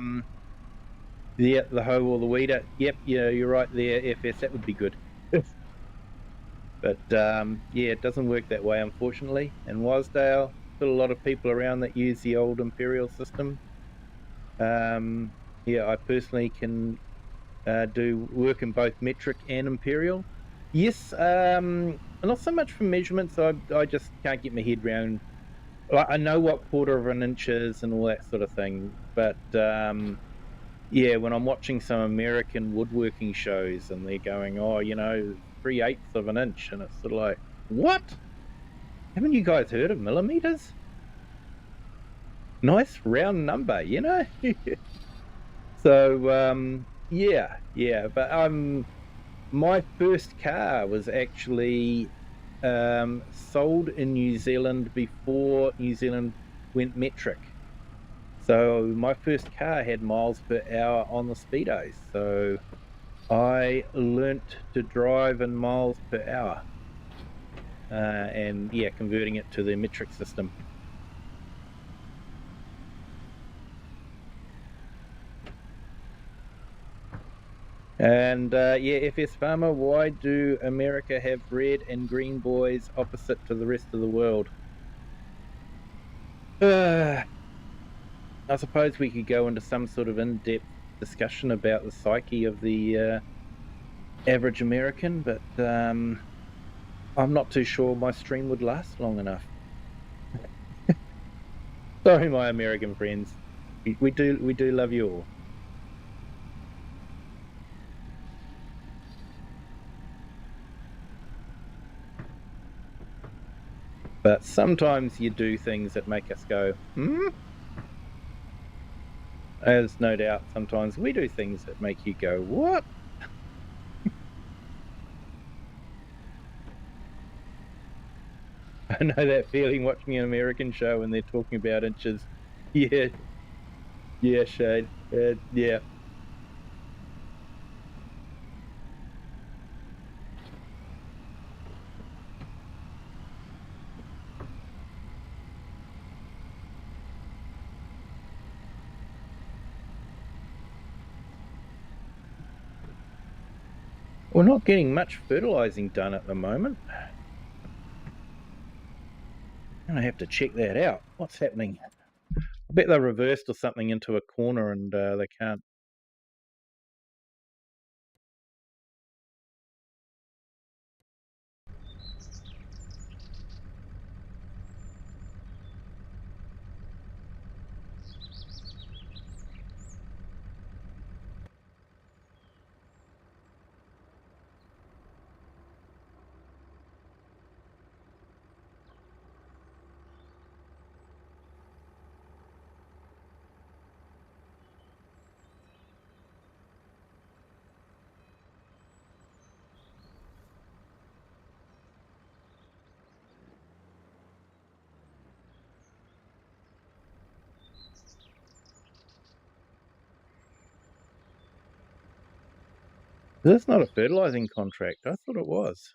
the hoe or the weeder. Yep, yeah, you're right there, FS, that would be good. But yeah, it doesn't work that way, unfortunately. In Wasdale, still a lot of people around that use the old imperial system. Yeah, I personally can do work in both metric and imperial. Yes, not so much for measurements. I just can't get my head around. I know what quarter of an inch is and all that sort of thing, but yeah, when I'm watching some American woodworking shows and they're going, oh, 3/8 of an inch, and it's sort of like, what? Haven't you guys heard of millimeters? Nice round number, So yeah, but my first car was actually sold in New Zealand before New Zealand went metric. So my first car had miles per hour on the speedos. So I learnt to drive in miles per hour, and yeah, converting it to the metric system. And yeah, FS Farmer, why do America have red and green boys opposite to the rest of the world? I suppose we could go into some sort of in-depth discussion about the psyche of the average American, but I'm not too sure my stream would last long enough. Sorry, my American friends. We do love you all. But sometimes you do things that make us go, hmm? As no doubt sometimes we do things that make you go, what? I know that feeling watching an American show when they're talking about inches. Yeah. Yeah, Shane. Yeah. We're not getting much fertilizing done at the moment. I'm gonna have to check that out. What's happening? I bet they're reversed or something into a corner and they can't. This is not a fertilizing contract. I thought it was.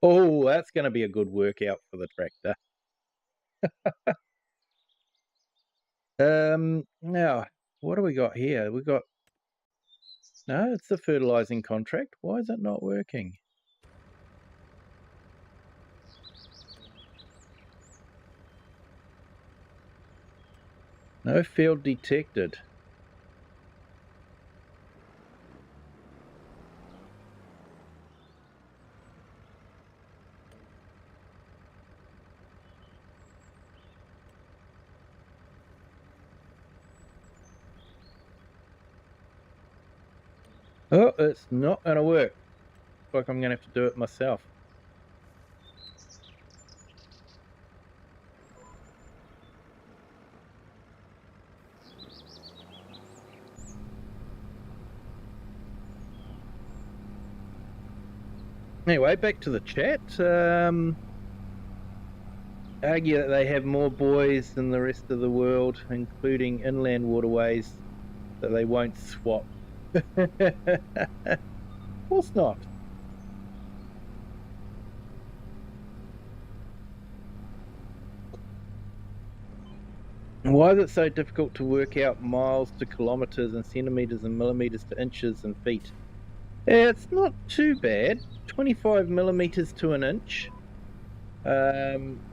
Oh, that's going to be a good workout for the tractor. Now, what do we got here? We got... No, it's the fertilizing contract. Why is it not working? No field detected. Oh, it's not going to work. Looks like I'm going to have to do it myself. Anyway, back to the chat. Argue that they have more buoys than the rest of the world, including inland waterways, that they won't swap. Of course not. Why is it so difficult to work out miles to kilometres and centimetres and millimetres to inches and feet? It's not too bad. 25 millimetres to an inch. 30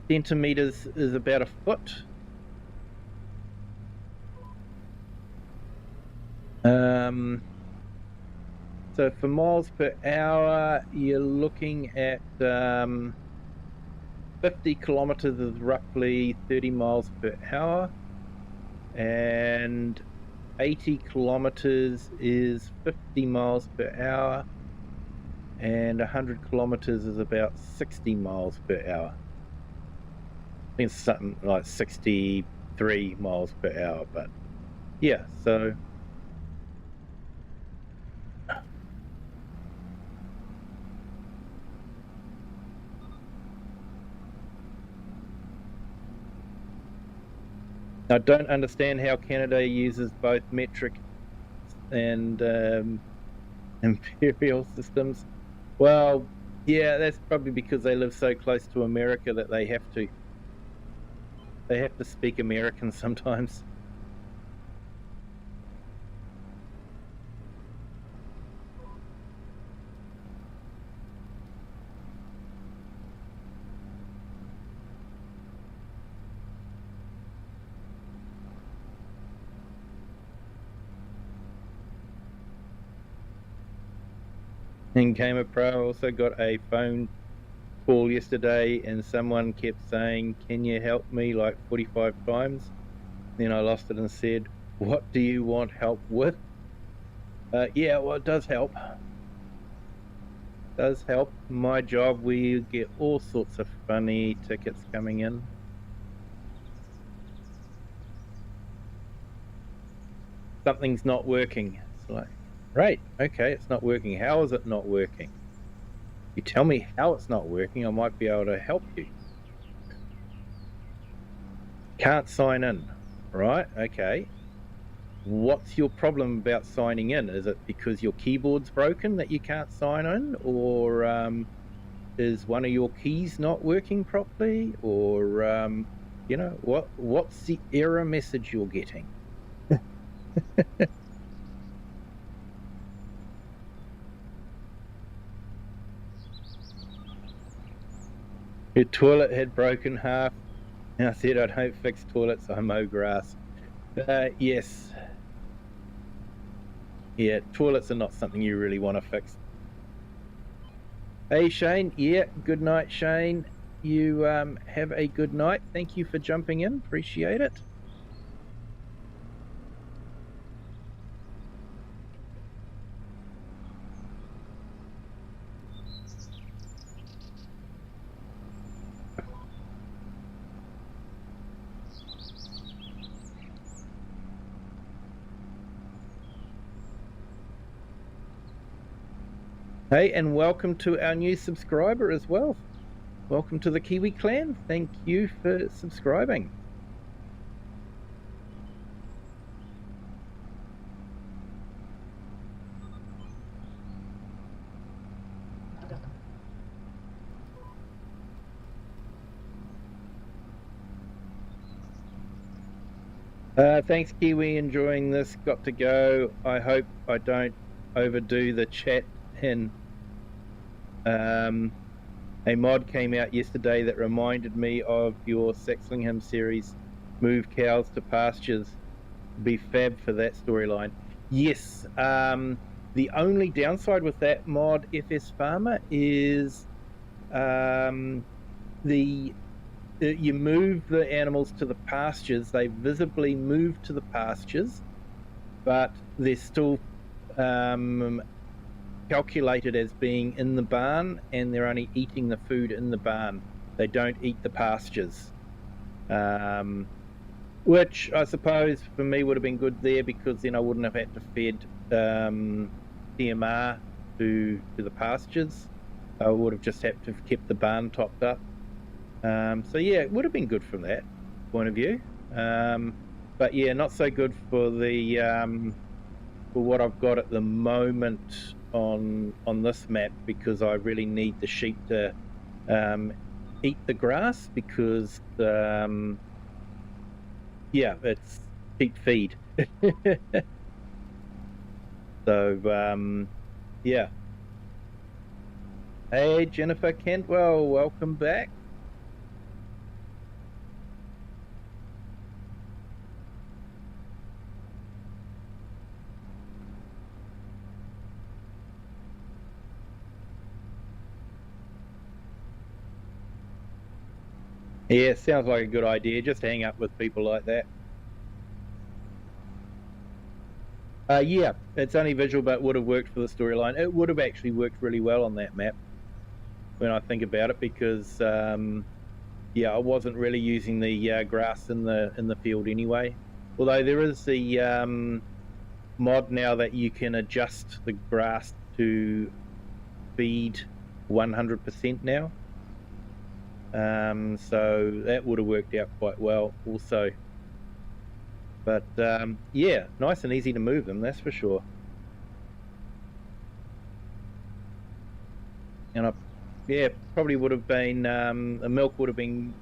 centimetres is about a foot. So for miles per hour, you're looking at 50 kilometres is roughly 30 miles per hour, and 80 kilometres is 50 miles per hour, and 100 kilometres is about 60 miles per hour. I think it's something like 63 miles per hour, but yeah, so... I don't understand how Canada uses both metric and imperial systems. Well, yeah, that's probably because they live so close to America that they have to speak American sometimes. And Gamer Pro also got a phone call yesterday, and someone kept saying, "Can you help me?" like 45 times. Then I lost it and said, "What do you want help with?" Yeah, well, it does help. It does help. My job, we get all sorts of funny tickets coming in. Something's not working. It's like, right, okay, it's not working. How is it not working? You tell me how it's not working, I might be able to help you. Can't sign in. Right, okay. What's your problem about signing in? Is it because your keyboard's broken that you can't sign in, or is one of your keys not working properly, or what's the error message you're getting? Your toilet had broken half. And I said I don't fix toilets, I mow grass. Yes. Yeah, toilets are not something you really want to fix. Hey, Shane. Yeah, good night, Shane. You have a good night. Thank you for jumping in. Appreciate it. Hey, and welcome to our new subscriber as well. Welcome to the Kiwi clan. Thank you for subscribing. Thanks, Kiwi. Enjoying this. Got to go. I hope I don't overdo the chat. And a mod came out yesterday that reminded me of your Saxlingham series, Move Cows to Pastures. Be fab for that storyline. Yes. The only downside with that mod, FS Farmer, is you move the animals to the pastures. They visibly move to the pastures, but they're still calculated as being in the barn, and they're only eating the food in the barn. They don't eat the pastures, which I suppose for me would have been good there, because then I wouldn't have had to feed TMR to the pastures. I would have just had to have kept the barn topped up. So yeah, it would have been good from that point of view. But yeah, not so good for the for what I've got at the moment on this map, because I really need the sheep to eat the grass, because yeah, it's sheep feed. So yeah. Hey, Jennifer Cantwell, welcome back. Yeah, sounds like a good idea. Just hang up with people like that. Yeah, it's only visual, but would have worked for the storyline. It would have actually worked really well on that map, when I think about it, because yeah, I wasn't really using the grass in the field anyway. Although there is the mod now that you can adjust the grass to feed 100% now. So that would have worked out quite well also. But yeah, nice and easy to move them, that's for sure. And yeah, probably would have been the milk would have been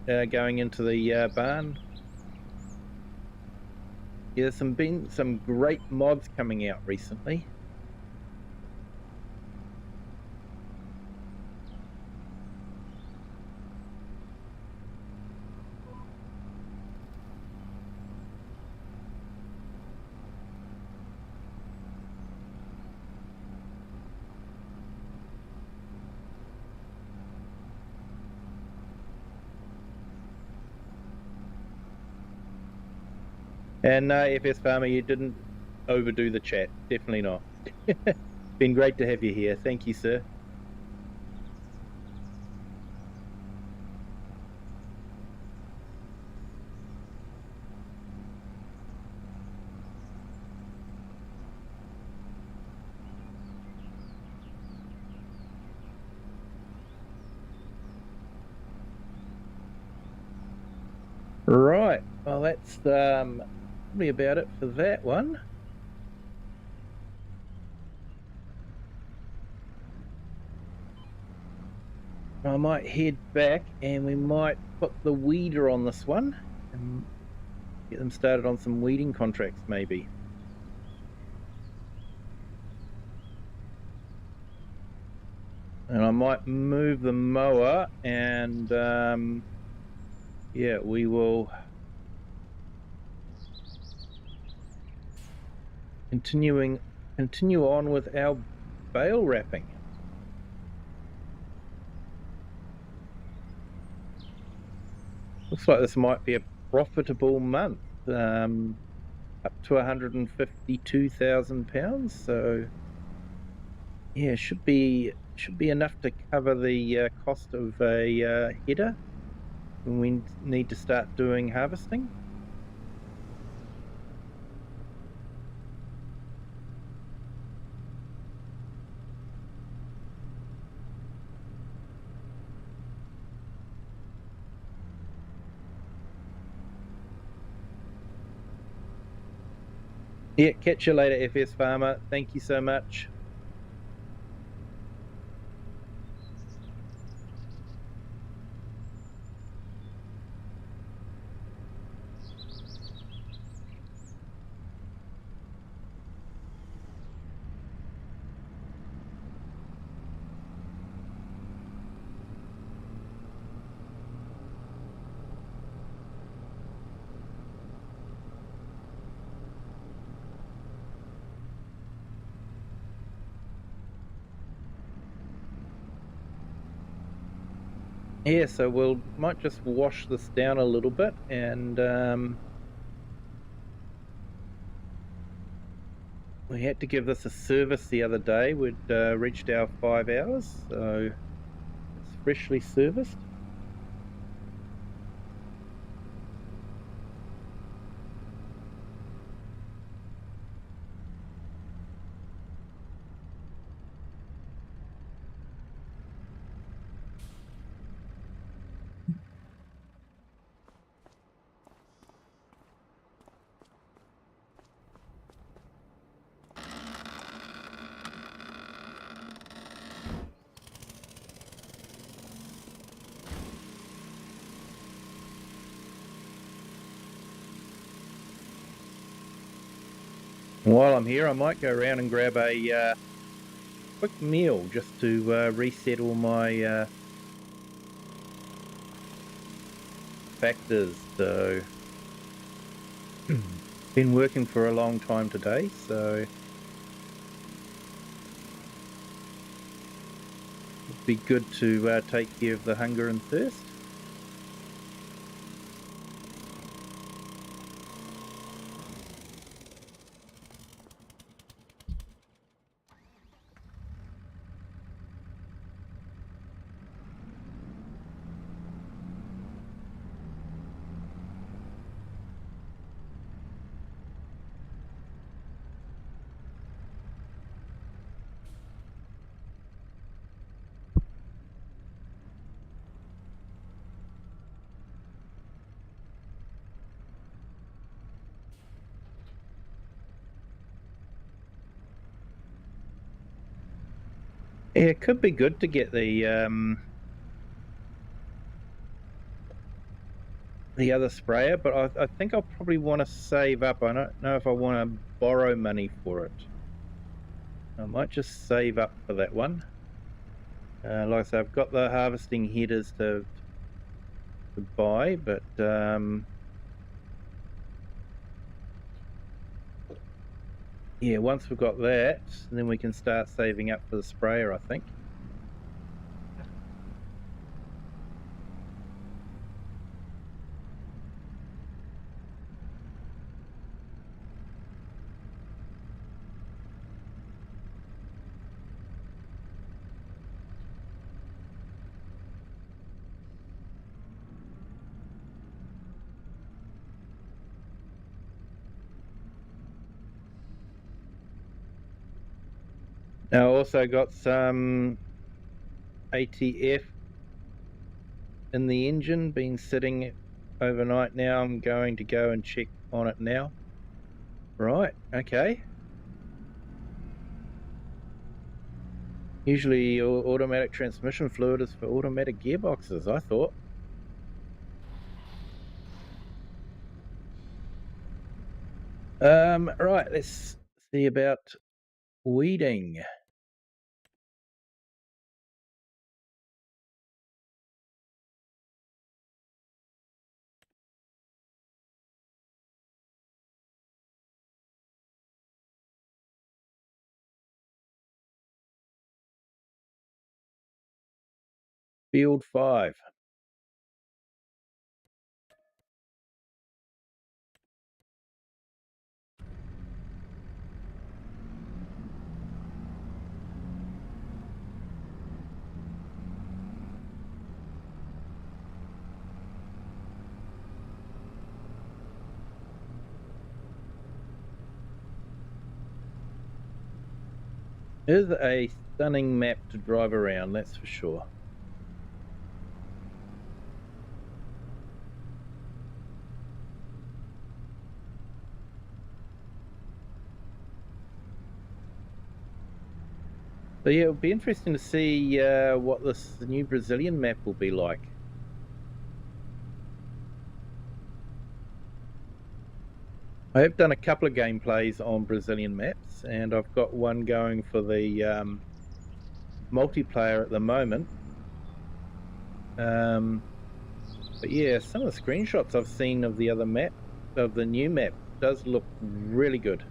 going into the barn. Yeah, there's been some great mods coming out recently. And FS Farmer, you didn't overdo the chat. Definitely not. Been great to have you here. Thank you, sir. Right, well that's probably about it for that one. I might head back and we might put the weeder on this one and get them started on some weeding contracts maybe. And I might move the mower and yeah, we will continue on with our bale wrapping. Looks like this might be a profitable month, up to £152,000. So yeah, should be enough to cover the cost of a header when we need to start doing harvesting. Yeah, catch you later, FS Farmer. Thank you so much. Yeah, so might just wash this down a little bit, and we had to give this a service the other day. We'd reached our 5 hours, so it's freshly serviced. While I'm here, I might go around and grab a quick meal just to reset all my factors. So been working for a long time today, so it'd be good to take care of the hunger and thirst. Yeah, it could be good to get the other sprayer, but I think I'll probably want to save up. I don't know if I want to borrow money for it. I might just save up for that one. Like I said, I've got the harvesting headers to buy, but yeah, once we've got that, then we can start saving up for the sprayer, I think. Now I also got some ATF in the engine, been sitting overnight now. I'm going to go and check on it now. Right, okay. Usually automatic transmission fluid is for automatic gearboxes, I thought. Right, let's see about weeding. Field 5. Is a stunning map to drive around, that's for sure. So yeah, it'll be interesting to see what this new Brazilian map will be like. I have done a couple of gameplays on Brazilian maps, and I've got one going for the multiplayer at the moment. But yeah, some of the screenshots I've seen of the other map, of the new map, does look really good.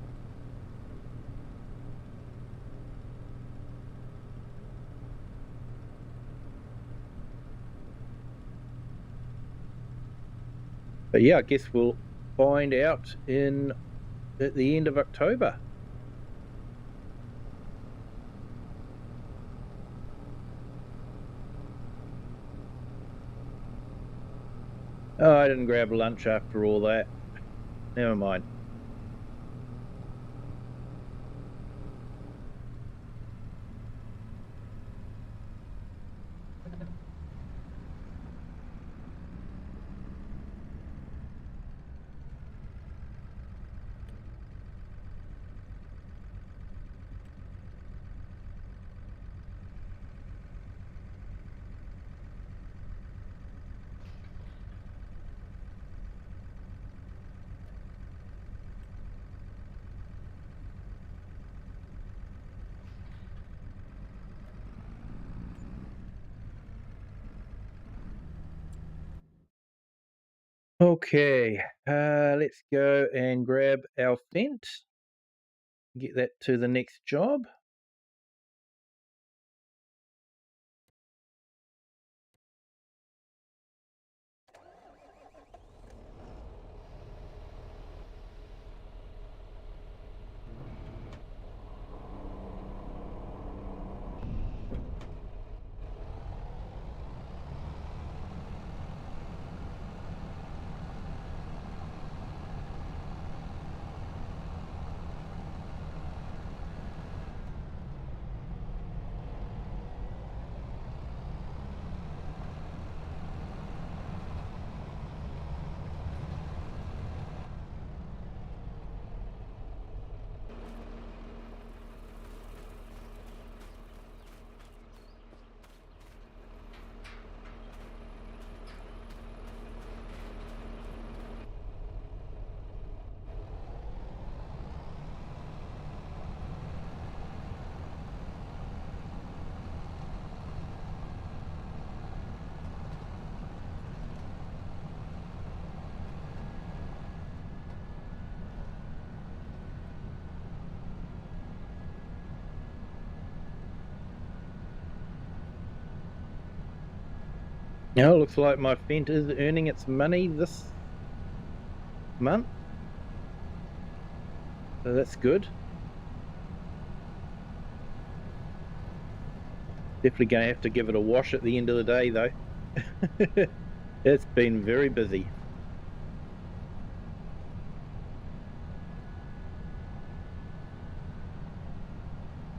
But yeah, I guess we'll find out at the end of October. Oh, I didn't grab lunch after all that. Never mind. Okay, let's go and grab our Fent. Get that to the next job. Now it looks like my Fent is earning its money this month. So that's good. Definitely going to have to give it a wash at the end of the day though. It's been very busy.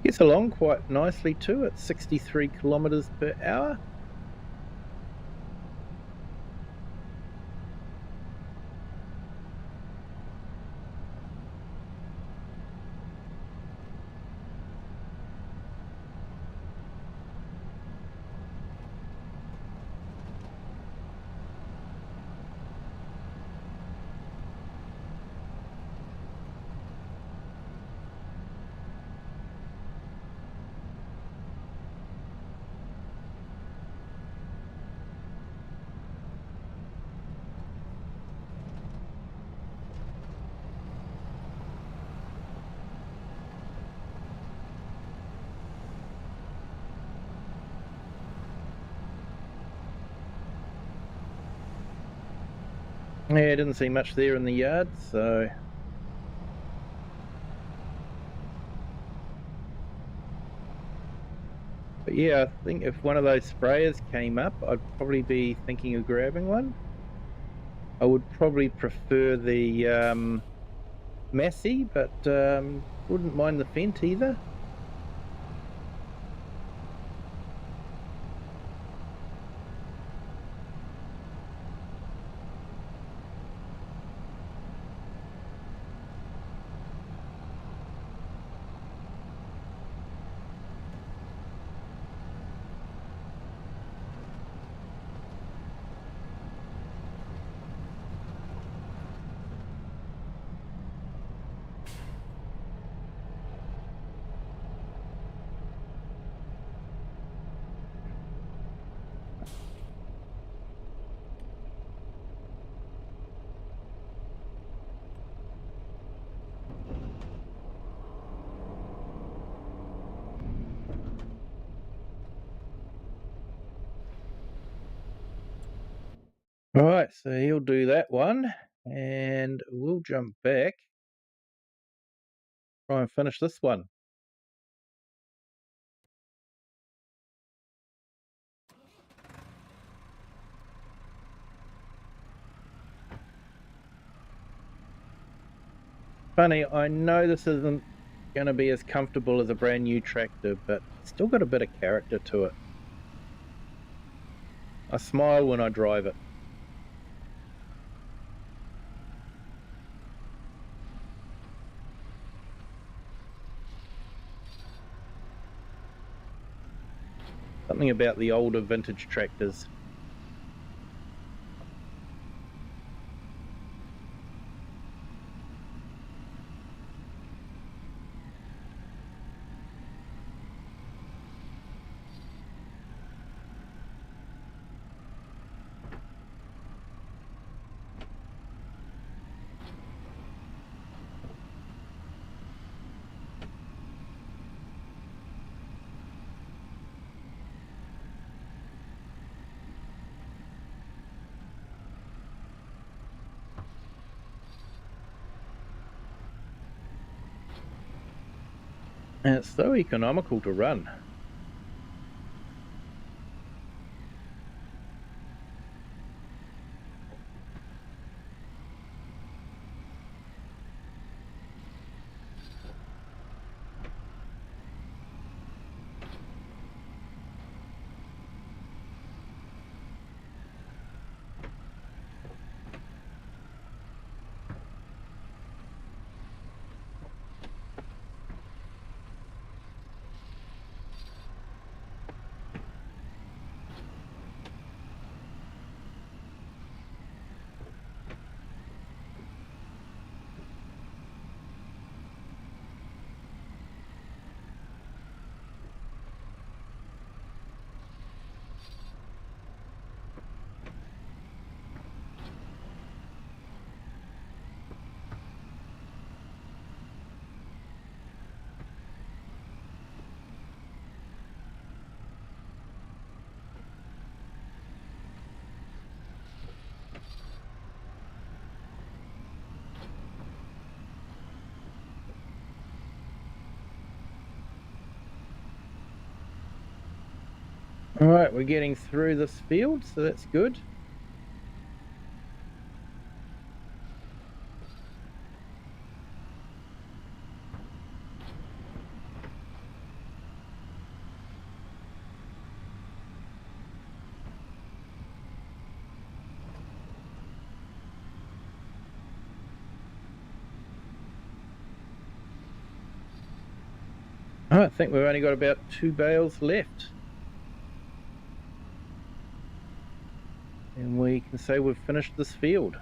Gets along quite nicely too at 63 kilometers per hour. Yeah, didn't see much there in the yard, so... But yeah, I think if one of those sprayers came up, I'd probably be thinking of grabbing one. I would probably prefer the Massey, but wouldn't mind the Fent either. All right, so he'll do that one, and we'll jump back, try and finish this one. Funny, I know this isn't going to be as comfortable as a brand new tractor, but it's still got a bit of character to it. I smile when I drive it. Something about the older vintage tractors. And it's so economical to run. All right, we're getting through this field, so that's good. I think we've only got about 2 bales left. And we can say we've finished this field.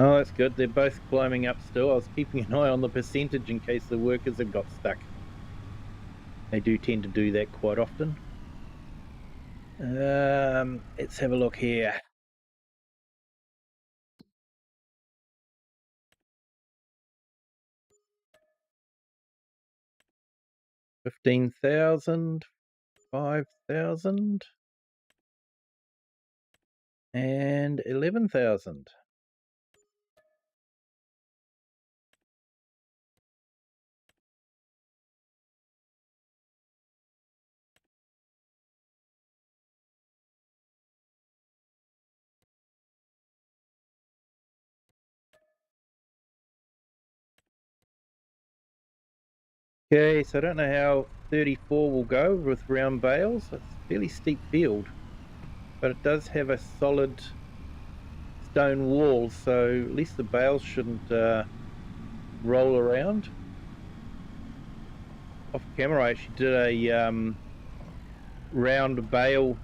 Oh, that's good. They're both climbing up still. I was keeping an eye on the percentage in case the workers had got stuck. They do tend to do that quite often. Let's have a look here. $15,000, 5,000, and 11,000. Okay, so I don't know how 34 will go with round bales. It's a fairly steep field, but it does have a solid stone wall, so at least the bales shouldn't roll around. Off camera, I actually did a round bale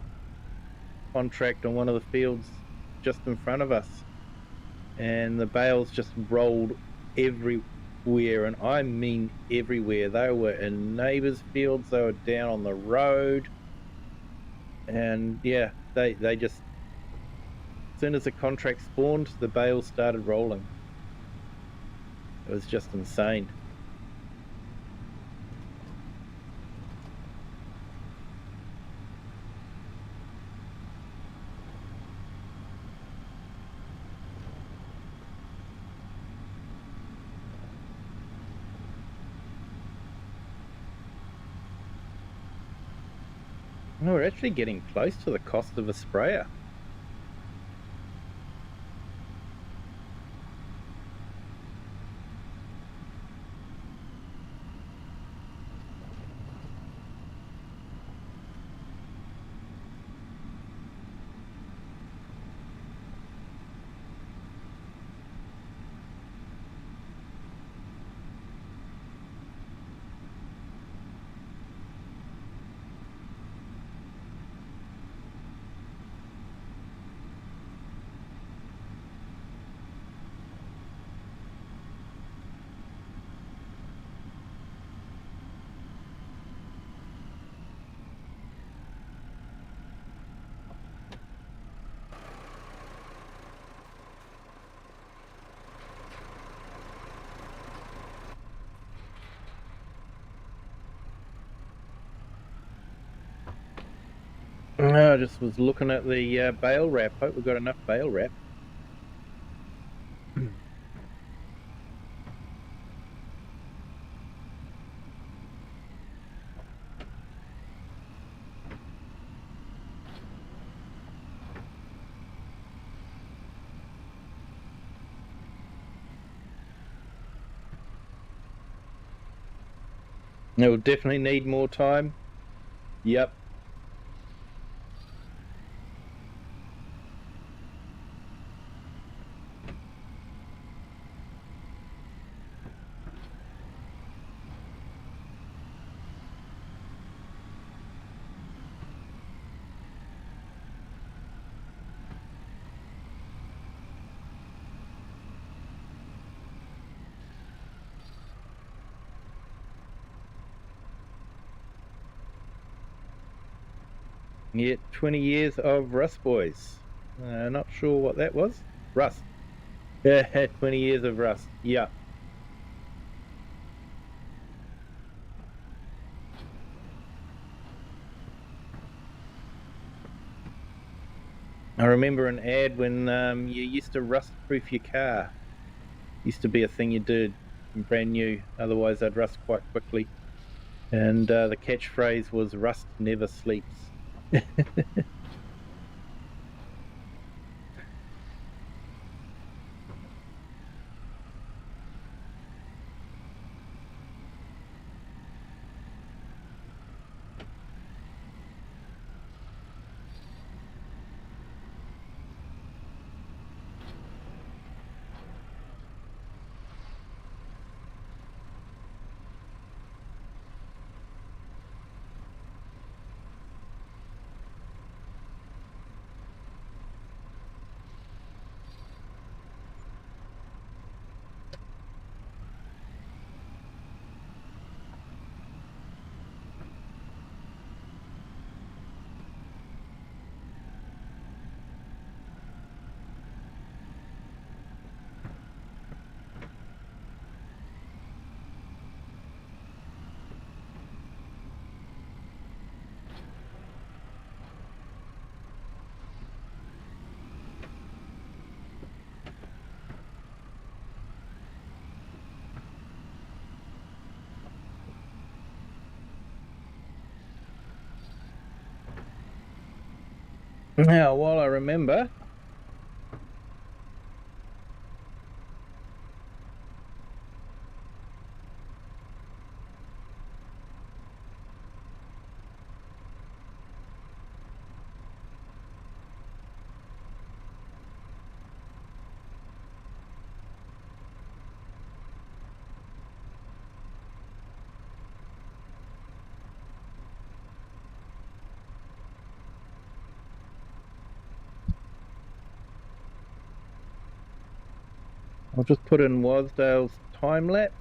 contract on one of the fields just in front of us, and the bales just rolled everywhere, and I mean everywhere. They were in neighbors' fields, they were down on the road, and yeah, they just, as soon as the contract spawned, the bales started rolling. It was just insane. No, we're actually getting close to the cost of a sprayer. I just was looking at the bale wrap. Hope we've got enough bale wrap. It will definitely need more time. Yep. Yeah, 20 years of rust, boys. Not sure what that was. Rust. Yeah, 20 years of rust. Yeah. I remember an ad when you used to rust-proof your car. Used to be a thing you did brand new, otherwise they'd rust quite quickly. And the catchphrase was "Rust never sleeps." Now, while I remember, I'll just put in Wasdale's time lapse.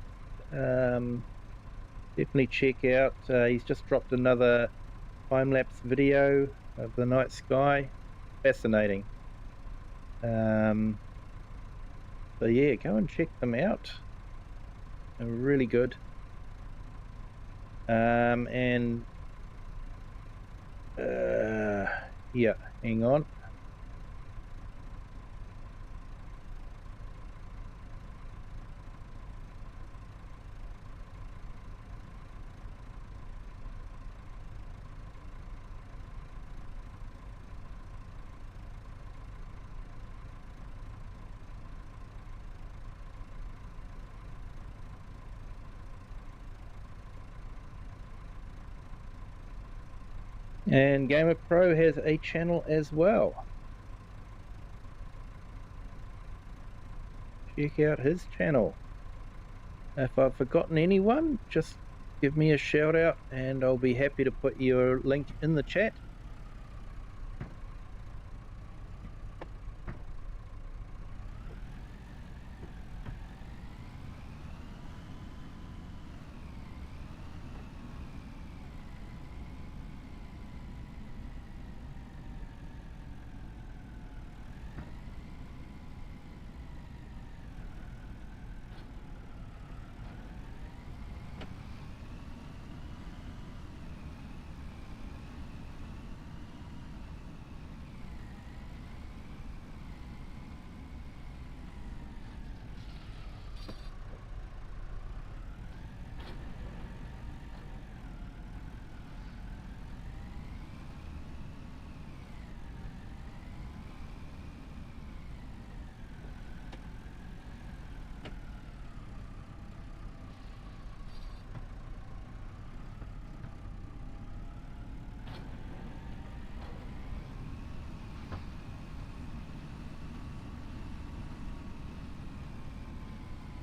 Definitely check out. He's just dropped another time lapse video of the night sky. Fascinating. So yeah, go and check them out. They're really good. And yeah, hang on. And Gamer Pro has a channel as well. Check out his channel. If I've forgotten anyone, just give me a shout out and I'll be happy to put your link in the chat.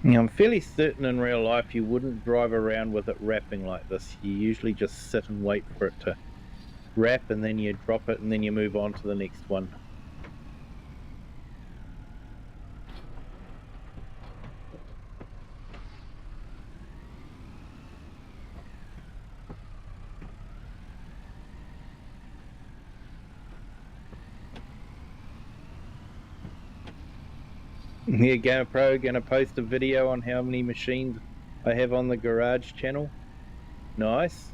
I'm fairly certain in real life you wouldn't drive around with it wrapping like this. You usually just sit and wait for it to wrap and then you drop it and then you move on to the next one. Yeah, GamerPro gonna post a video on how many machines I have on the garage channel. Nice.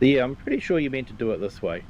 Yeah, I'm pretty sure you meant to do it this way.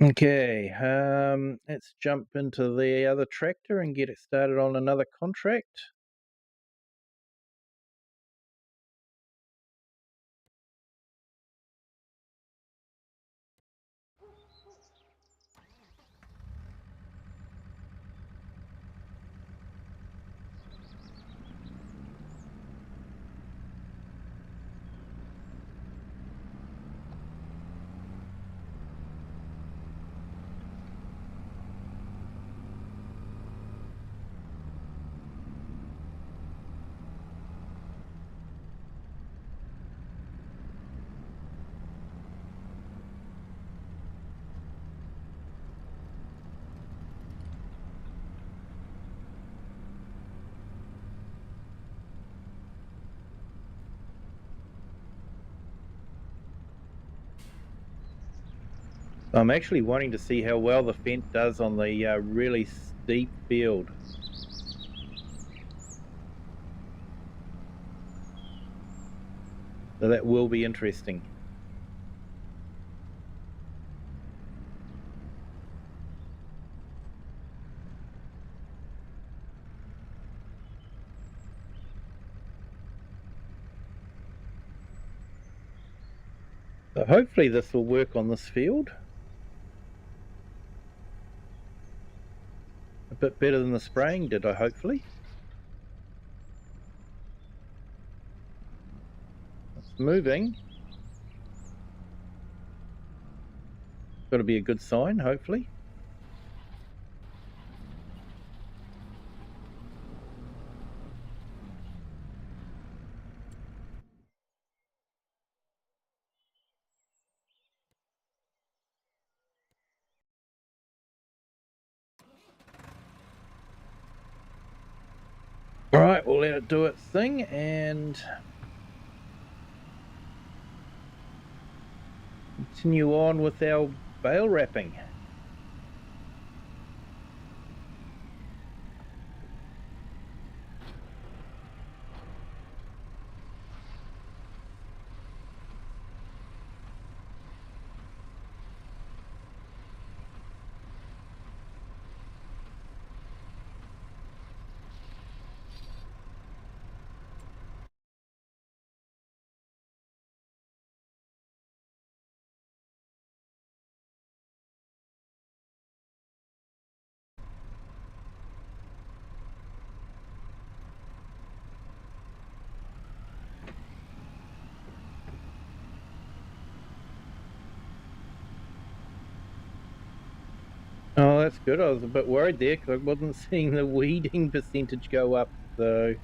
Okay, let's jump into the other tractor and get it started on another contract. I'm actually wanting to see how well the Fent does on the really steep field. So that will be interesting. So hopefully this will work on this field. A bit better than the spraying did, hopefully. It's moving. Got to be a good sign, hopefully. All right, we'll let it do its thing and continue on with our bale wrapping. Oh, that's good. I was a bit worried there because I wasn't seeing the weeding percentage go up. So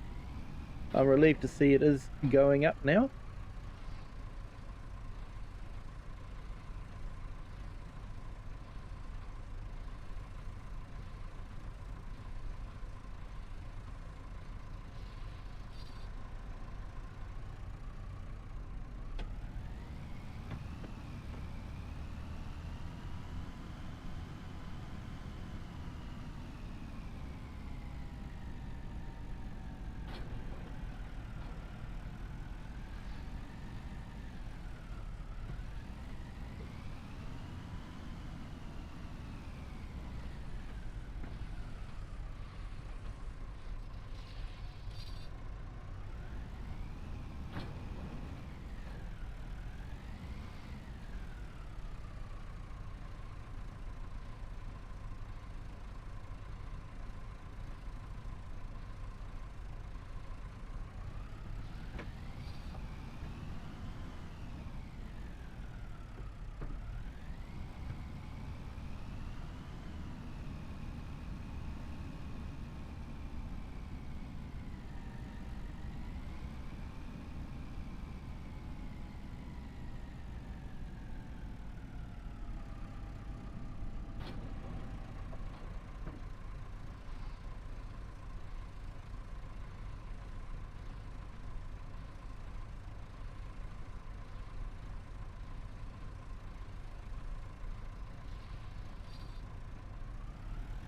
I'm relieved to see it is going up now.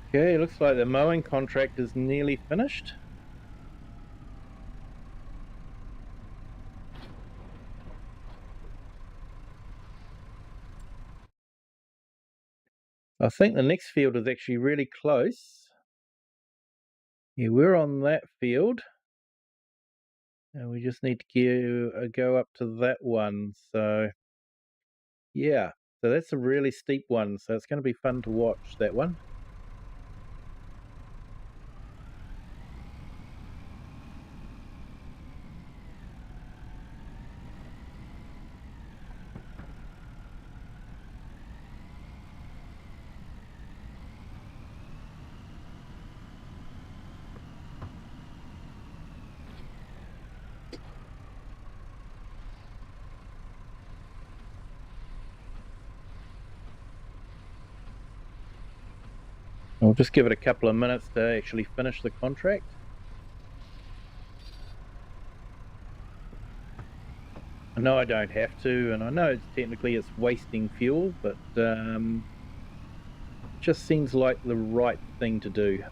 Okay, looks like the mowing contract is nearly finished. I think the next field is actually really close. Yeah, we're on that field. And we just need to go up to that one. So, yeah. So that's a really steep one. So it's going to be fun to watch, that one. I'll just give it a couple of minutes to actually finish the contract. I know I don't have to, and I know technically it's wasting fuel, but it just seems like the right thing to do.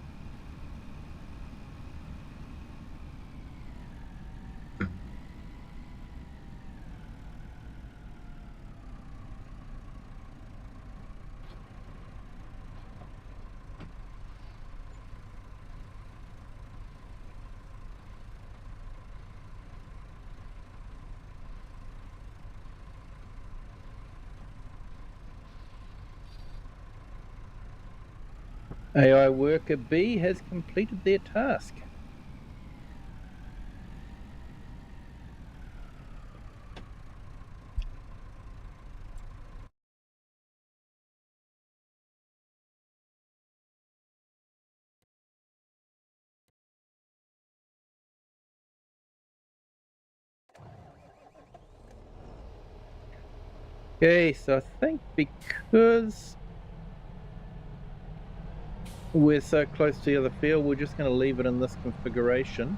AI worker B has completed their task. Okay, so I think because we're so close to the other field, we're just going to leave it in this configuration.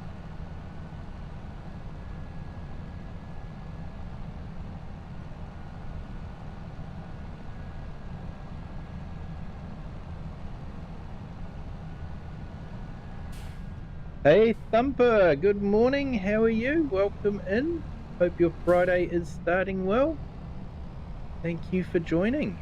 Hey Thumper, good morning, how are you? Welcome in. Hope your Friday is starting well. Thank you for joining.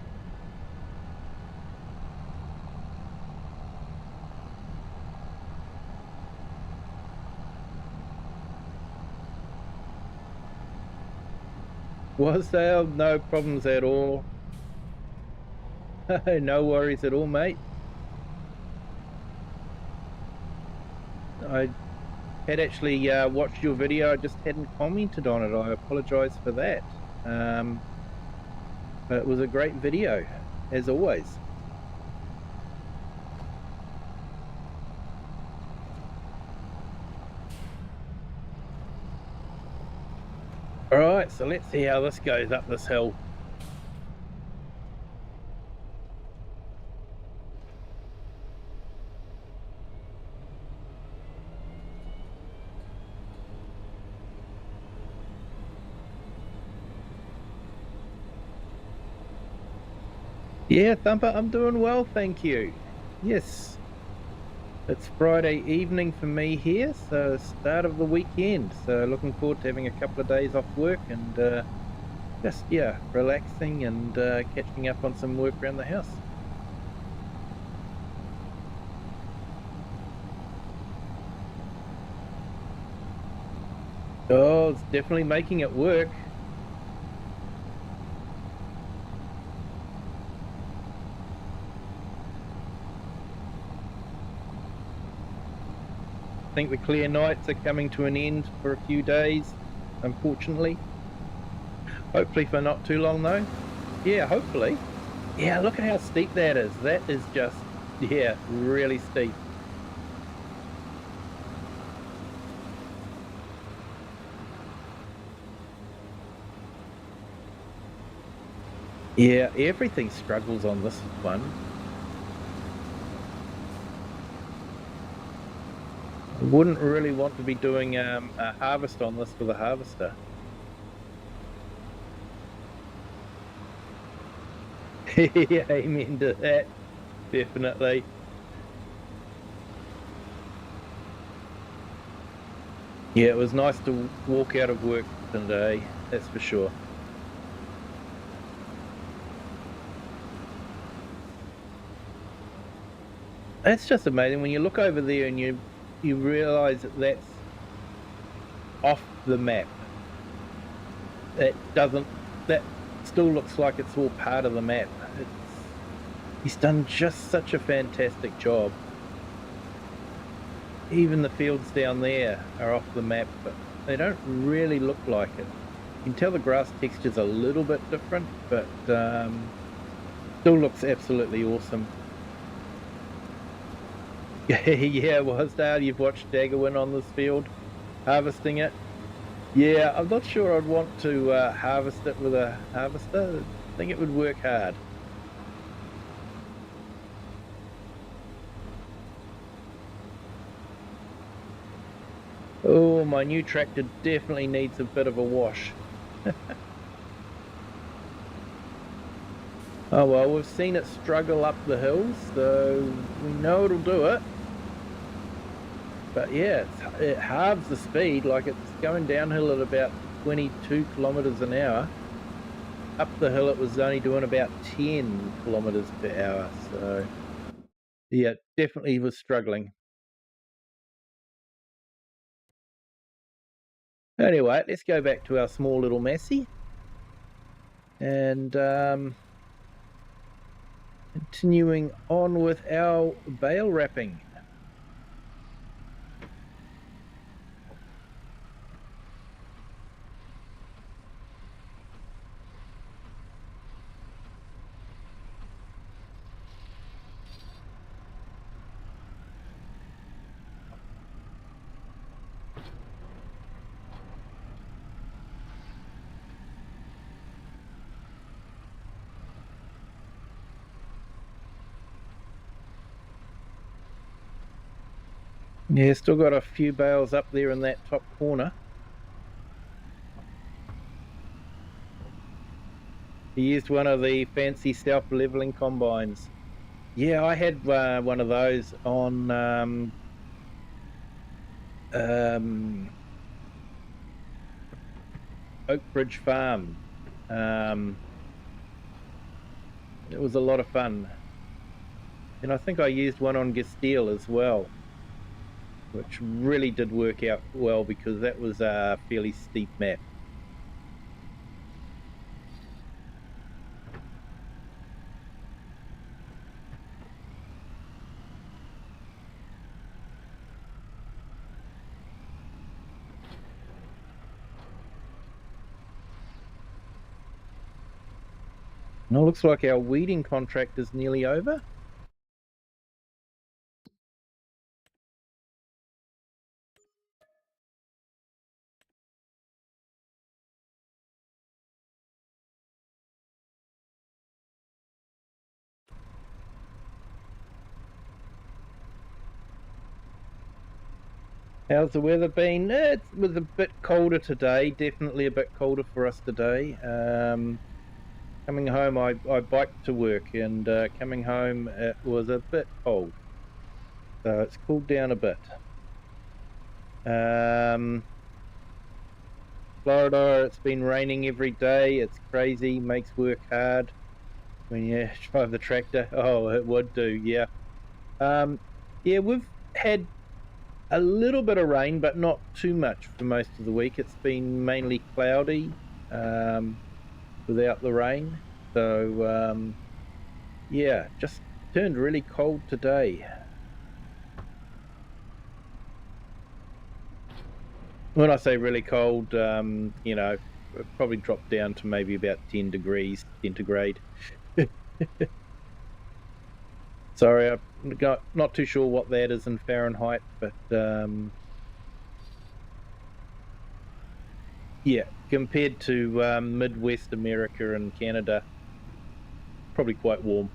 Was there? No problems at all. No worries at all, mate. I had actually watched your video, I just hadn't commented on it. I apologize for that. But it was a great video, as always. Alright, so let's see how this goes up this hill. Yeah, Thumper, I'm doing well, thank you. Yes, it's Friday evening for me here, so start of the weekend. So looking forward to having a couple of days off work and just, yeah, relaxing and catching up on some work around the house. Oh, it's definitely making it work. I think the clear nights are coming to an end for a few days, unfortunately. Hopefully for not too long though. Yeah, hopefully. Yeah, look at how steep that is. That is just, yeah, really steep. Yeah, everything struggles on this one. I wouldn't really want to be doing a harvest on this with a harvester. Yeah, amen to that, definitely. Yeah, it was nice to walk out of work today, that's for sure. It's just amazing when you look over there and you realise that that's off the map. That still looks like it's all part of the map. He's done just such a fantastic job. Even the fields down there are off the map, but they don't really look like it. You can tell the grass texture's a little bit different, but still looks absolutely awesome. Yeah, well, Dale, you've watched Dagger win on this field, harvesting it. Yeah, I'm not sure I'd want to harvest it with a harvester. I think it would work hard. Oh, my new tractor definitely needs a bit of a wash. Oh well, we've seen it struggle up the hills, so we know it'll do it. But yeah, it halves the speed, like it's going downhill at about 22 kilometers an hour. Up the hill it was only doing about 10 kilometers per hour, so yeah, definitely was struggling. Anyway, let's go back to our small little Massey and continuing on with our bale wrapping. Yeah, still got a few bales up there in that top corner. He used one of the fancy self-leveling combines. Yeah, I had one of those on Oak Bridge Farm. It was a lot of fun. And I think I used one on Gasteel as well, which really did work out well because that was a fairly steep map. And it looks like our weeding contract is nearly over. How's the weather been? It was a bit colder today, definitely a bit colder for us today. Coming home, I biked to work, and coming home, it was a bit cold. So it's cooled down a bit. Florida, it's been raining every day. It's crazy, makes work hard when you drive the tractor. Oh, it would do, yeah. Yeah, we've had a little bit of rain, but not too much for most of the week. It's been mainly cloudy without the rain. So, yeah, just turned really cold today. When I say really cold, you know, it probably dropped down to maybe about 10 degrees centigrade. Sorry, I'm not too sure what that is in Fahrenheit, but yeah, compared to Midwest America and Canada, probably quite warm.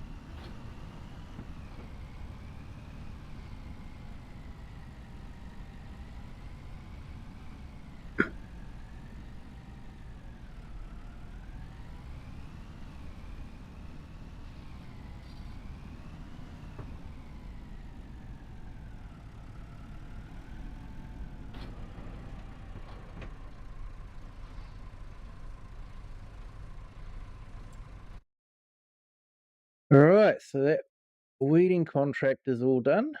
All right, so that Weeding contract is all done.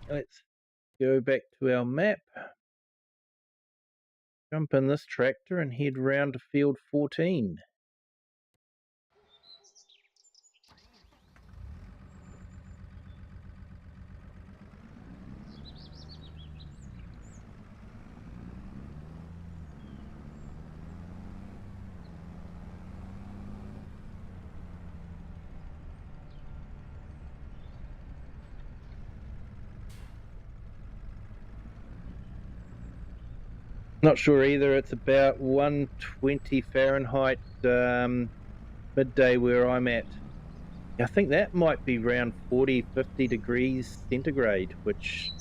Let's go back to our map. Jump in this tractor and head round to field 14. Not sure either. It's about 120 Fahrenheit midday where I'm at. I think that might be around 40, 50 degrees centigrade, which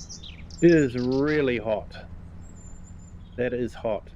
is really hot. That is hot.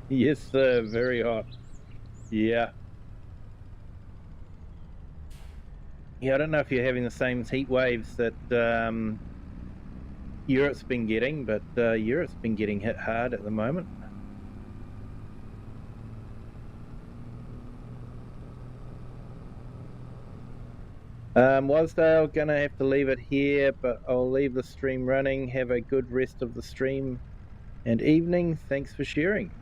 Yes, sir. Very hot. Yeah. Yeah, I don't know if you're having the same heat waves that Europe's been getting, but Europe's been getting hit hard at the moment. Wasdale, gonna have to leave it here, but I'll leave the stream running. Have a good rest of the stream and evening. Thanks for sharing.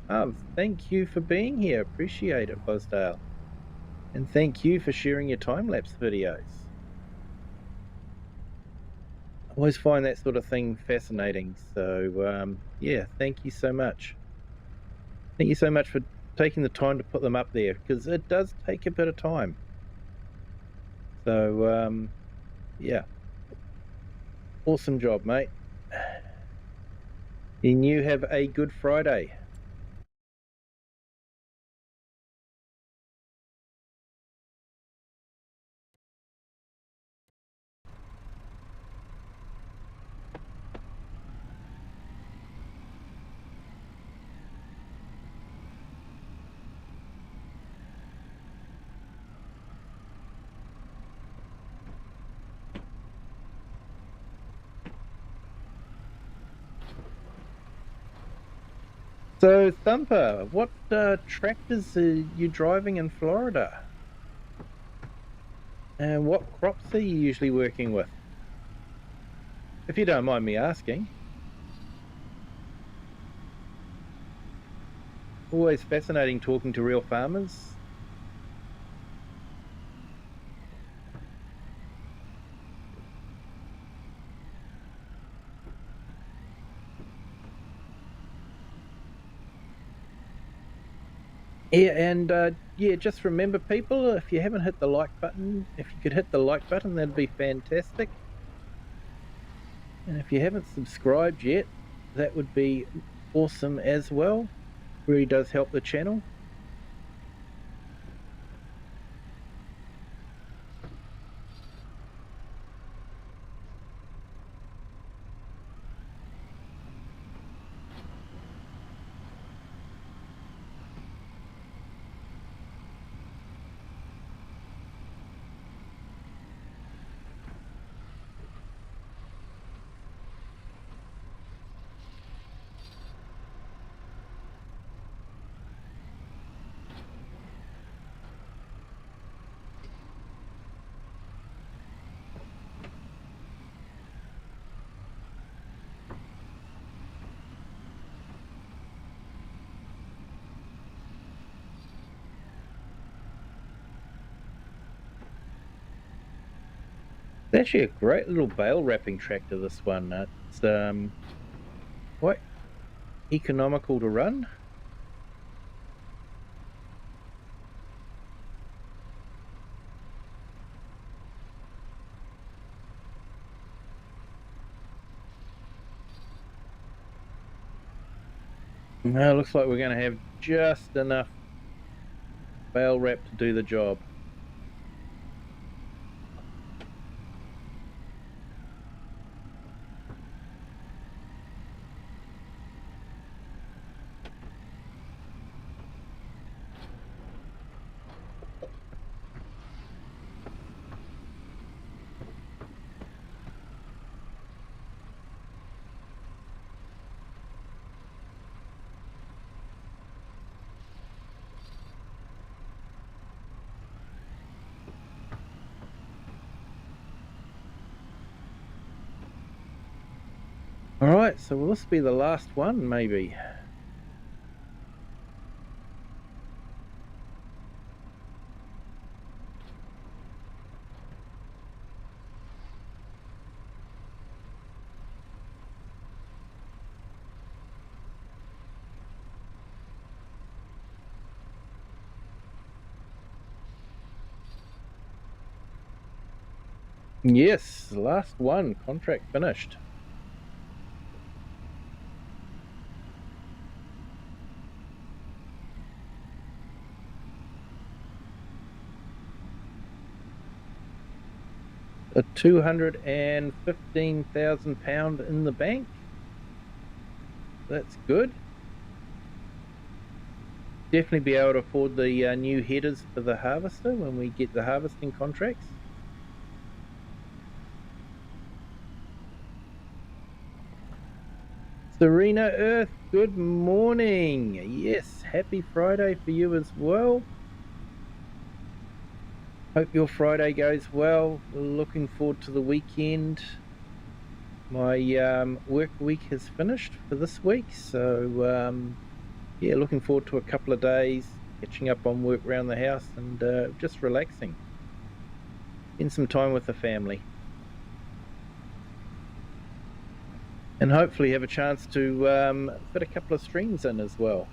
Thank you for being here. Appreciate it, Wasdale. And thank you for sharing your time-lapse videos. I always find that sort of thing fascinating. So, yeah, thank you so much. Thank you so much for taking the time to put them up there, because it does take a bit of time. So, yeah. Awesome job, mate. And you have a good Friday. So, Thumper, what tractors are you driving in Florida? And what crops are you usually working with? If you don't mind me asking. Always fascinating talking to real farmers. Yeah, and yeah, just remember, people, if you haven't hit the like button, if you could hit the like button, that'd be fantastic. And if you haven't subscribed yet, that would be awesome as well. Really does help the channel. It's actually a great little bale wrapping tractor, this one. It's quite economical to run. Well, looks like we're going to have just enough bale wrap to do the job. All right, so will this be the last one, maybe? Yes, last one, contract finished. A £215,000 in the bank. That's good. Definitely be able to afford the new headers for the harvester when we get the harvesting contracts. Serena Earth, good morning. Yes, happy Friday for you as well. Hope your Friday goes well. Looking forward to the weekend. My work week has finished for this week, so yeah, looking forward to a couple of days, catching up on work around the house and just relaxing. Spend some time with the family. And hopefully have a chance to fit a couple of streams in as well.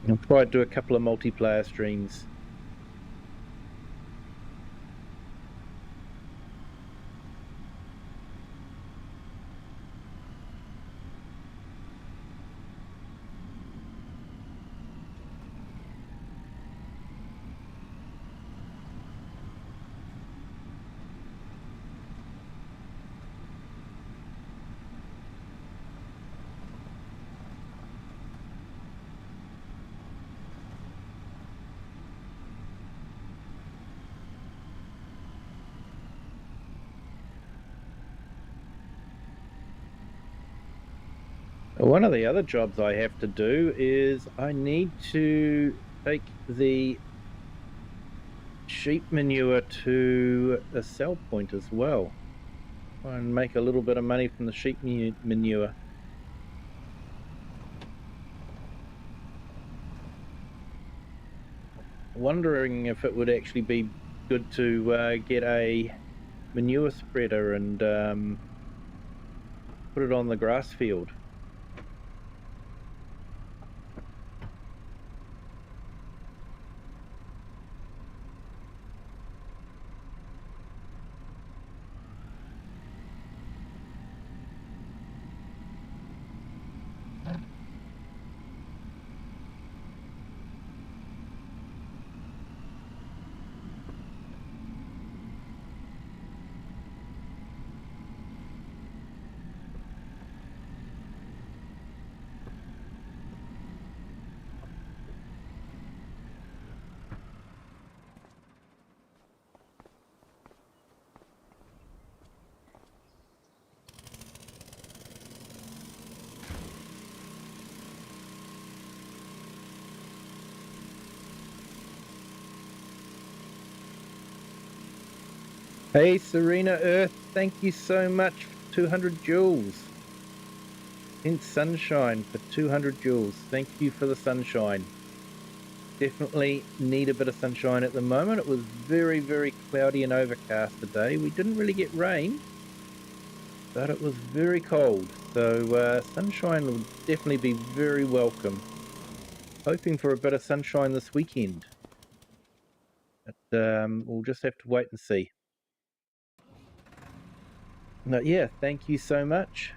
I'll try to do a couple of multiplayer streams. One of the other jobs I have to do is I need to take the sheep manure to a sell point as well. Try and make a little bit of money from the sheep manure. Wondering if it would actually be good to get a manure spreader and put it on the grass field. Hey Serena Earth, thank you so much for 200 joules. In sunshine for 200 joules. Thank you for the sunshine. Definitely need a bit of sunshine at the moment. It was very, very cloudy and overcast today. We didn't really get rain, but it was very cold. So sunshine will definitely be very welcome. Hoping for a bit of sunshine this weekend. But we'll just have to wait and see. No, yeah, thank you so much.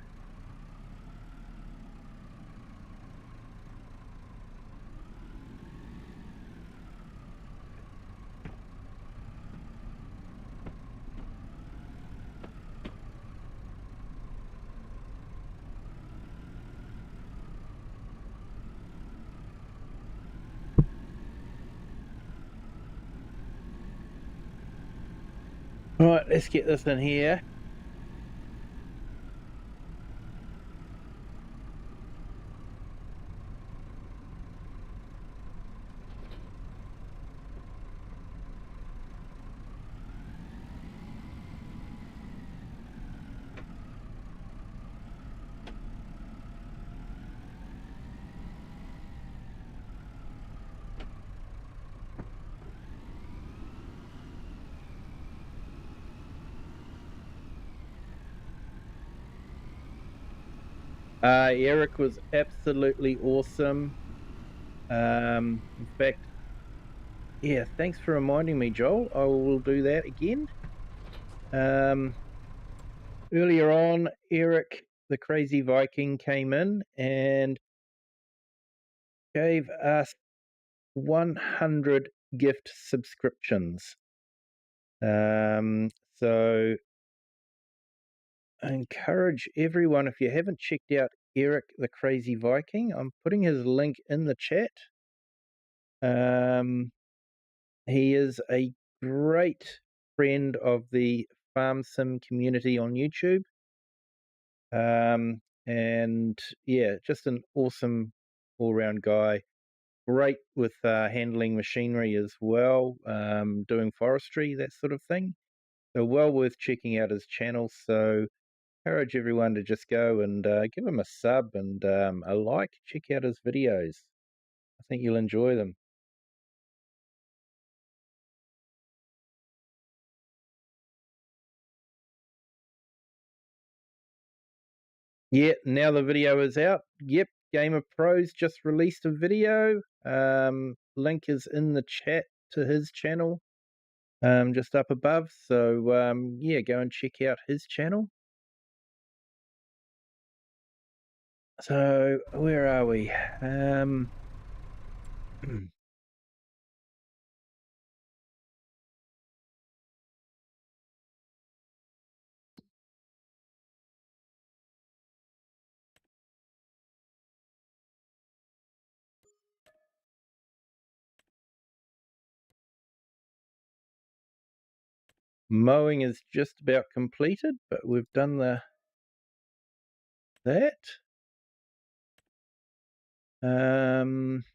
All right, let's get this in here. Eric was absolutely awesome. In fact, yeah, thanks for reminding me, Joel. I will do that again. Earlier on, Eric, the crazy Viking, came in and gave us 100 gift subscriptions. So I encourage everyone, if you haven't checked out Eric, the crazy Viking, I'm putting his link in the chat. He is a great friend of the Farm Sim community on YouTube. And yeah, just an awesome all round guy. Great with handling machinery as well, doing forestry, that sort of thing. So, well worth checking out his channel. So, encourage everyone to just go and give him a sub and a like. Check out his videos. I think you'll enjoy them. Yeah, now the video is out. Yep, Game of Pros just released a video. Link is in the chat to his channel, just up above. So yeah, go and check out his channel. So where are we? Mowing is just about completed, but we've done that. Um,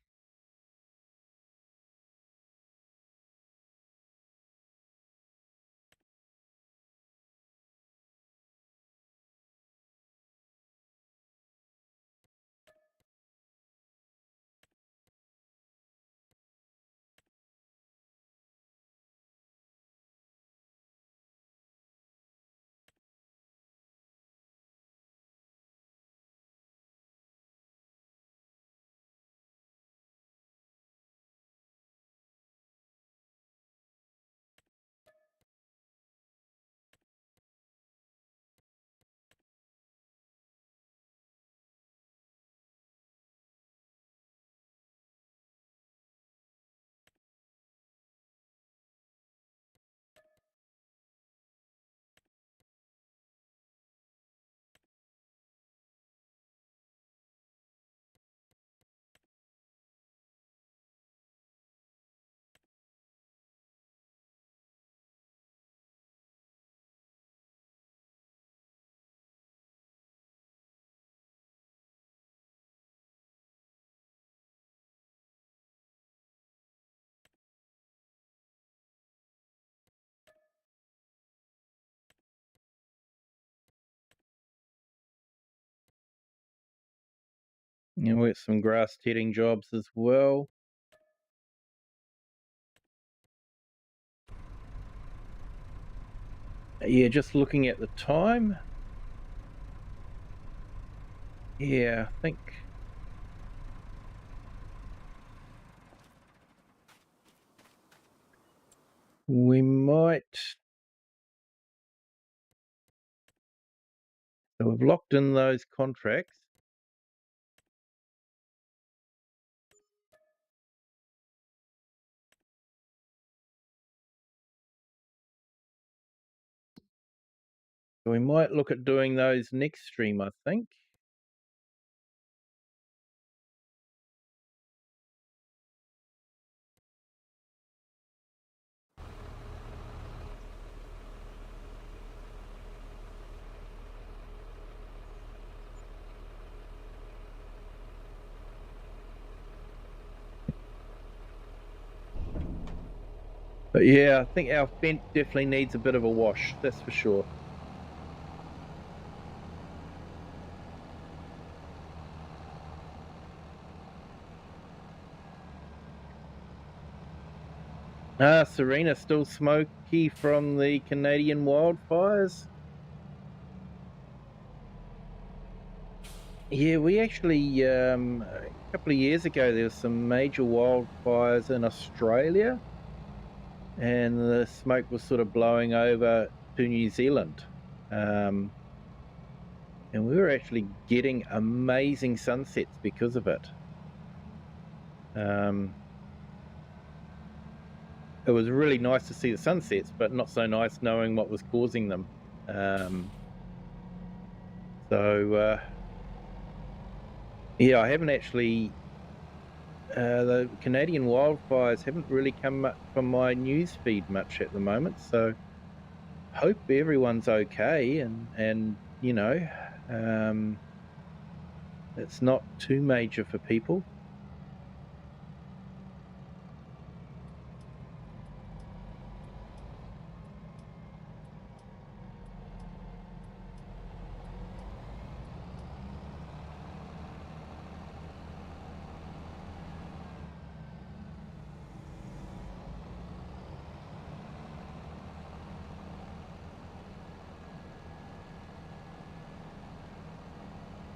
you know, some grass tedding jobs as well. Yeah, just looking at the time. Yeah, I think we might So we've locked in those contracts. So we might look at doing those next stream, I think. But yeah, I think our vent definitely needs a bit of a wash, that's for sure. Serena, still smoky from the Canadian wildfires? Yeah, we actually, a couple of years ago, there was some major wildfires in Australia, and the smoke was sort of blowing over to New Zealand. And we were actually getting amazing sunsets because of it. It was really nice to see the sunsets, but not so nice knowing what was causing them. Yeah, I haven't actually. The Canadian wildfires haven't really come up from my news feed much at the moment, so hope everyone's okay and you know, it's not too major for people.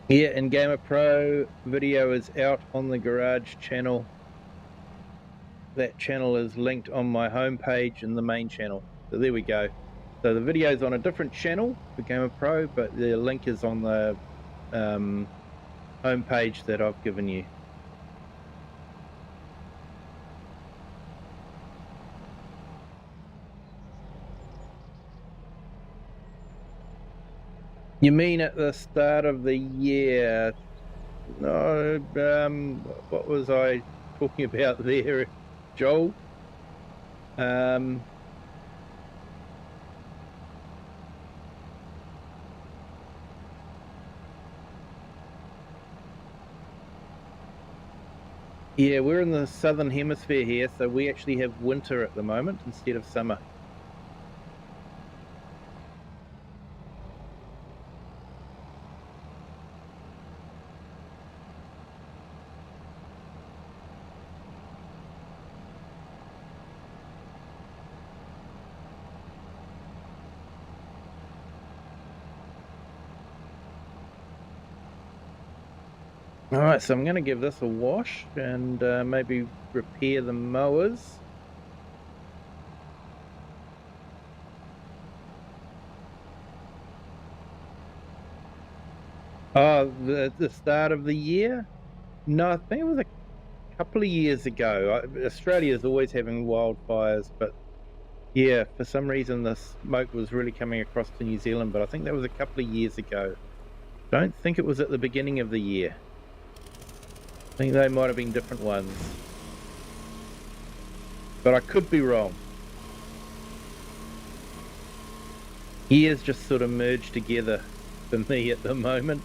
Yeah, and Gamer Pro video is out on the Garage channel. That channel is linked on my homepage in the main channel. So there we go. So the video is on a different channel for Gamer Pro, but the link is on the homepage that I've given you. You mean at the start of the year? No, what was I talking about there, Joel? Yeah, we're in the southern hemisphere here, so we actually have winter at the moment instead of summer. All right, so I'm going to give this a wash and maybe repair the mowers. Oh, the start of the year? No, I think it was a couple of years ago. Australia is always having wildfires, but yeah, for some reason the smoke was really coming across to New Zealand, but I think that was a couple of years ago. Don't think it was at the beginning of the year. I think they might have been different ones. But I could be wrong. Years just sort of merged together for me at the moment.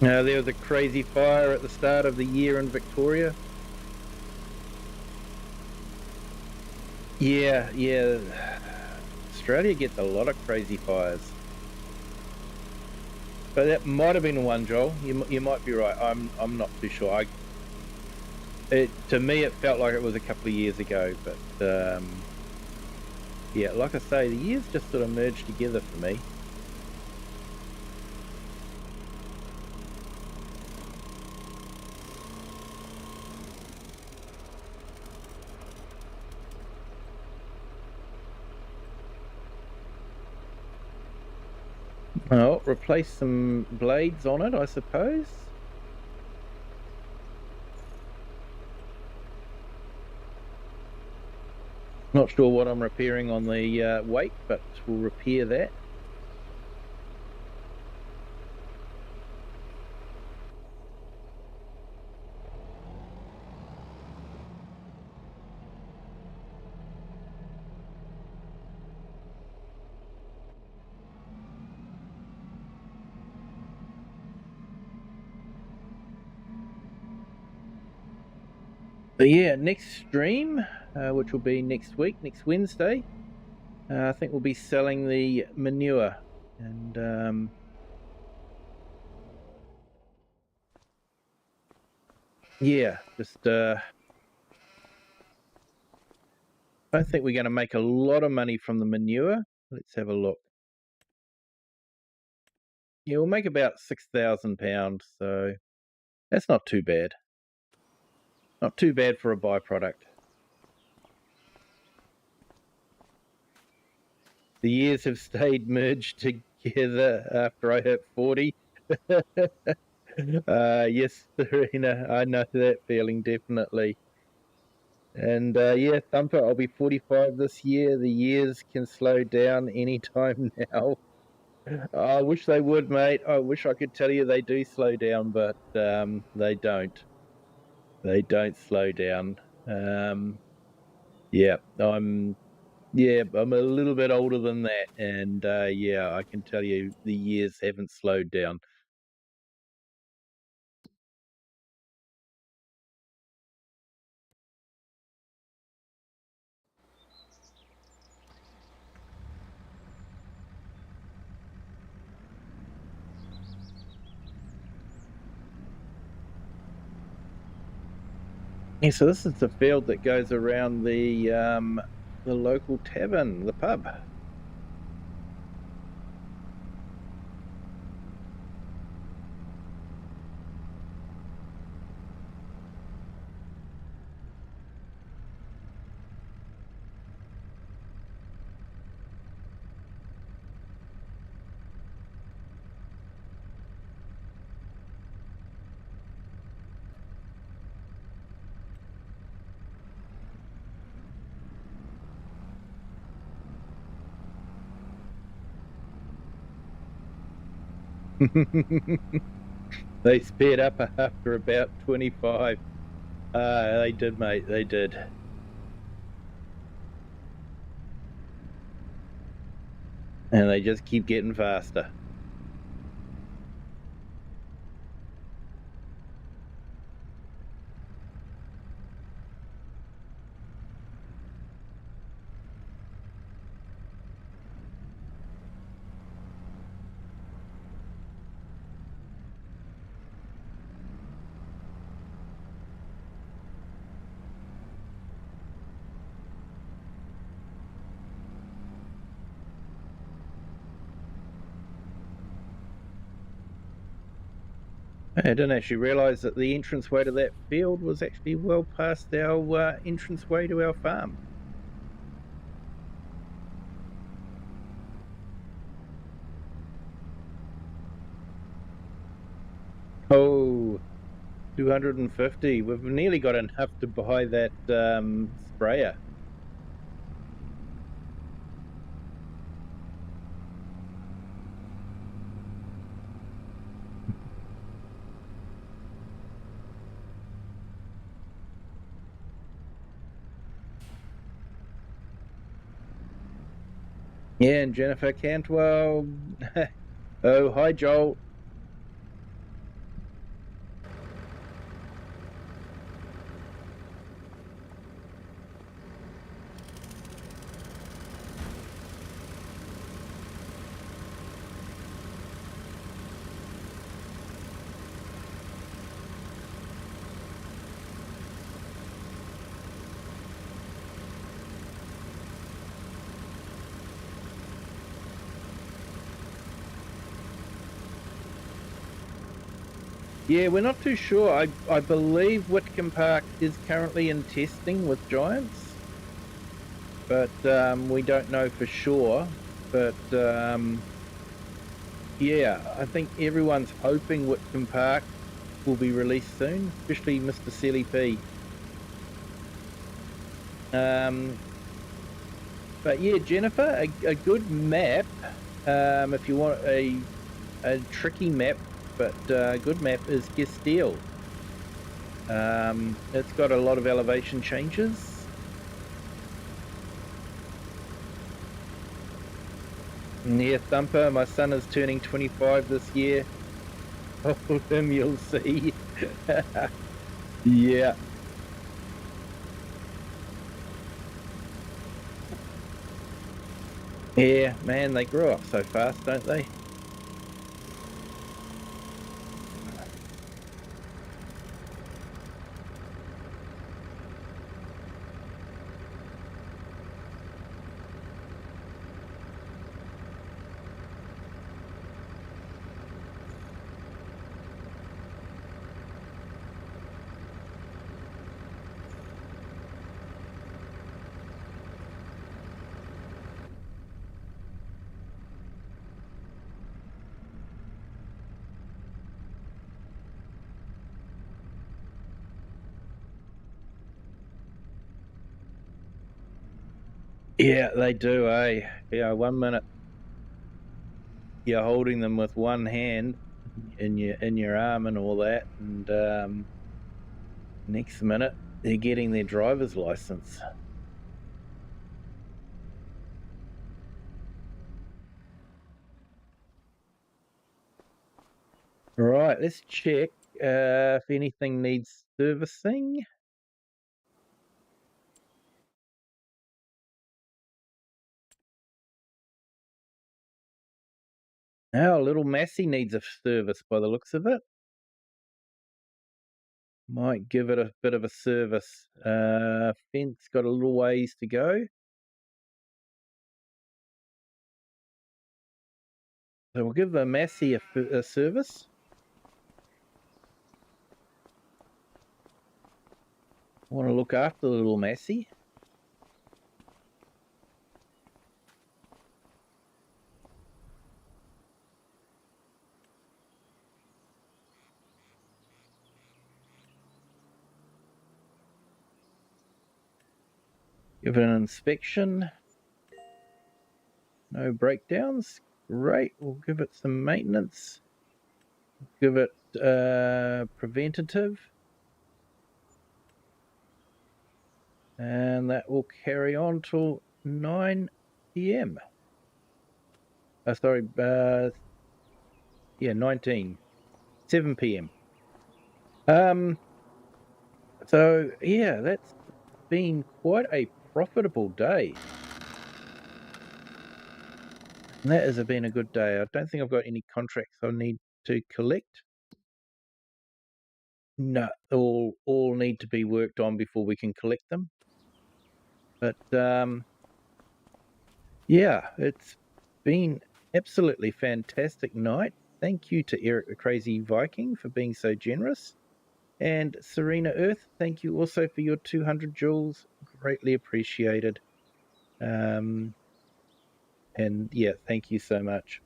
There was a crazy fire at the start of the year in Victoria. Yeah. Australia gets a lot of crazy fires. But that might have been one, Joel. You might be right. I'm not too sure. To me, it felt like it was a couple of years ago. But yeah, like I say, the years just sort of merged together for me. Well, replace some blades on it, I suppose. Not sure what I'm repairing on the wake, but we'll repair that. But yeah, next stream, which will be next week, next Wednesday, I think we'll be selling the manure. And yeah, just I don't think we're going to make a lot of money from the manure. Let's have a look. Yeah, we'll make about £6,000, so that's not too bad. Not too bad for a byproduct. The years have stayed merged together after I hit 40. Yes, Serena, I know that feeling definitely. And yeah, Thumper, I'll be 45 this year. The years can slow down anytime now. I wish they would, mate. I wish I could tell you they do slow down, but they don't. They don't slow down. Yeah, I'm I'm a little bit older than that, and yeah, I can tell you the years haven't slowed down. Yeah, so this is the field that goes around the local tavern, the pub. They sped up after about 25. They did, mate. They did. And they just keep getting faster. I didn't actually realize that the entranceway to that field was actually well past our entranceway to our farm. Oh, 250. We've nearly got enough to buy that sprayer. Yeah, and Jennifer Cantwell. Oh, hi, Joel. Yeah, we're not too sure. I believe Witcombe Park is currently in testing with Giants, but we don't know for sure. But yeah, I think everyone's hoping Witcombe Park will be released soon, especially Mr. CLP. But yeah, Jennifer, a good map. If you want a tricky map, but a good map is Castile. It's got a lot of elevation changes. Yeah, Thumper, my son is turning 25 this year. Hold him, you'll see. Yeah. Yeah, man, they grow up so fast, don't they? Yeah, they do, eh? Yeah, 1 minute you're holding them with one hand in your arm and all that, and next minute they're getting their driver's license. Right, let's check if anything needs servicing. Our little Massey needs a service by the looks of it. Might give it a bit of a service. Fence got a little ways to go. So we'll give the Massey a service. I want to look after the little Massey. Give it an inspection. No breakdowns. Great. We'll give it some maintenance. Give it preventative. And that will carry on till 9 p.m. Sorry, yeah, 7 p.m. So yeah, that's been quite a profitable day. And that has been a good day. I don't think I've got any contracts I need to collect. No, all need to be worked on before we can collect them. But yeah, it's been absolutely fantastic night. Thank you to Eric the Crazy Viking for being so generous. And Serena Earth, thank you also for your 200 joules. Greatly appreciated. And yeah, thank you so much.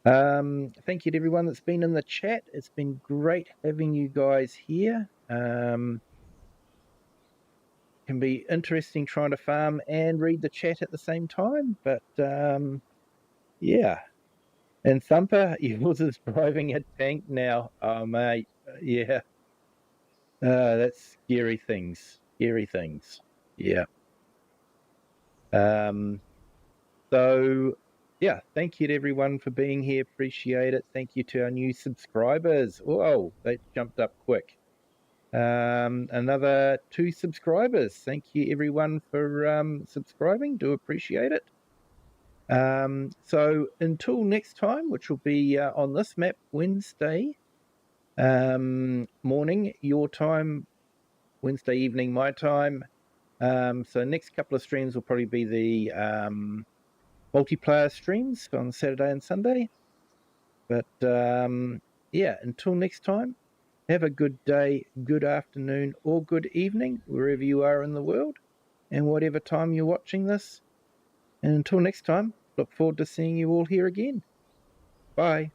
Thank you to everyone that's been in the chat. It's been great having you guys here. Can be interesting trying to farm and read the chat at the same time, but yeah. And Thumper, yours is driving a tank now. Oh, mate, yeah. That's scary things. Scary things. Yeah. So yeah, thank you to everyone for being here. Appreciate it. Thank you to our new subscribers. Whoa, they jumped up quick. Another 2 subscribers. Thank you everyone for subscribing. Do appreciate it. So until next time, which will be on this map Wednesday morning, your time, Wednesday evening, my time. So next couple of streams will probably be the multiplayer streams on Saturday and Sunday. But yeah, until next time, Have a good day, good afternoon, or good evening, wherever you are in the world, and whatever time you're watching this. And until next time, look forward to seeing you all here again. Bye.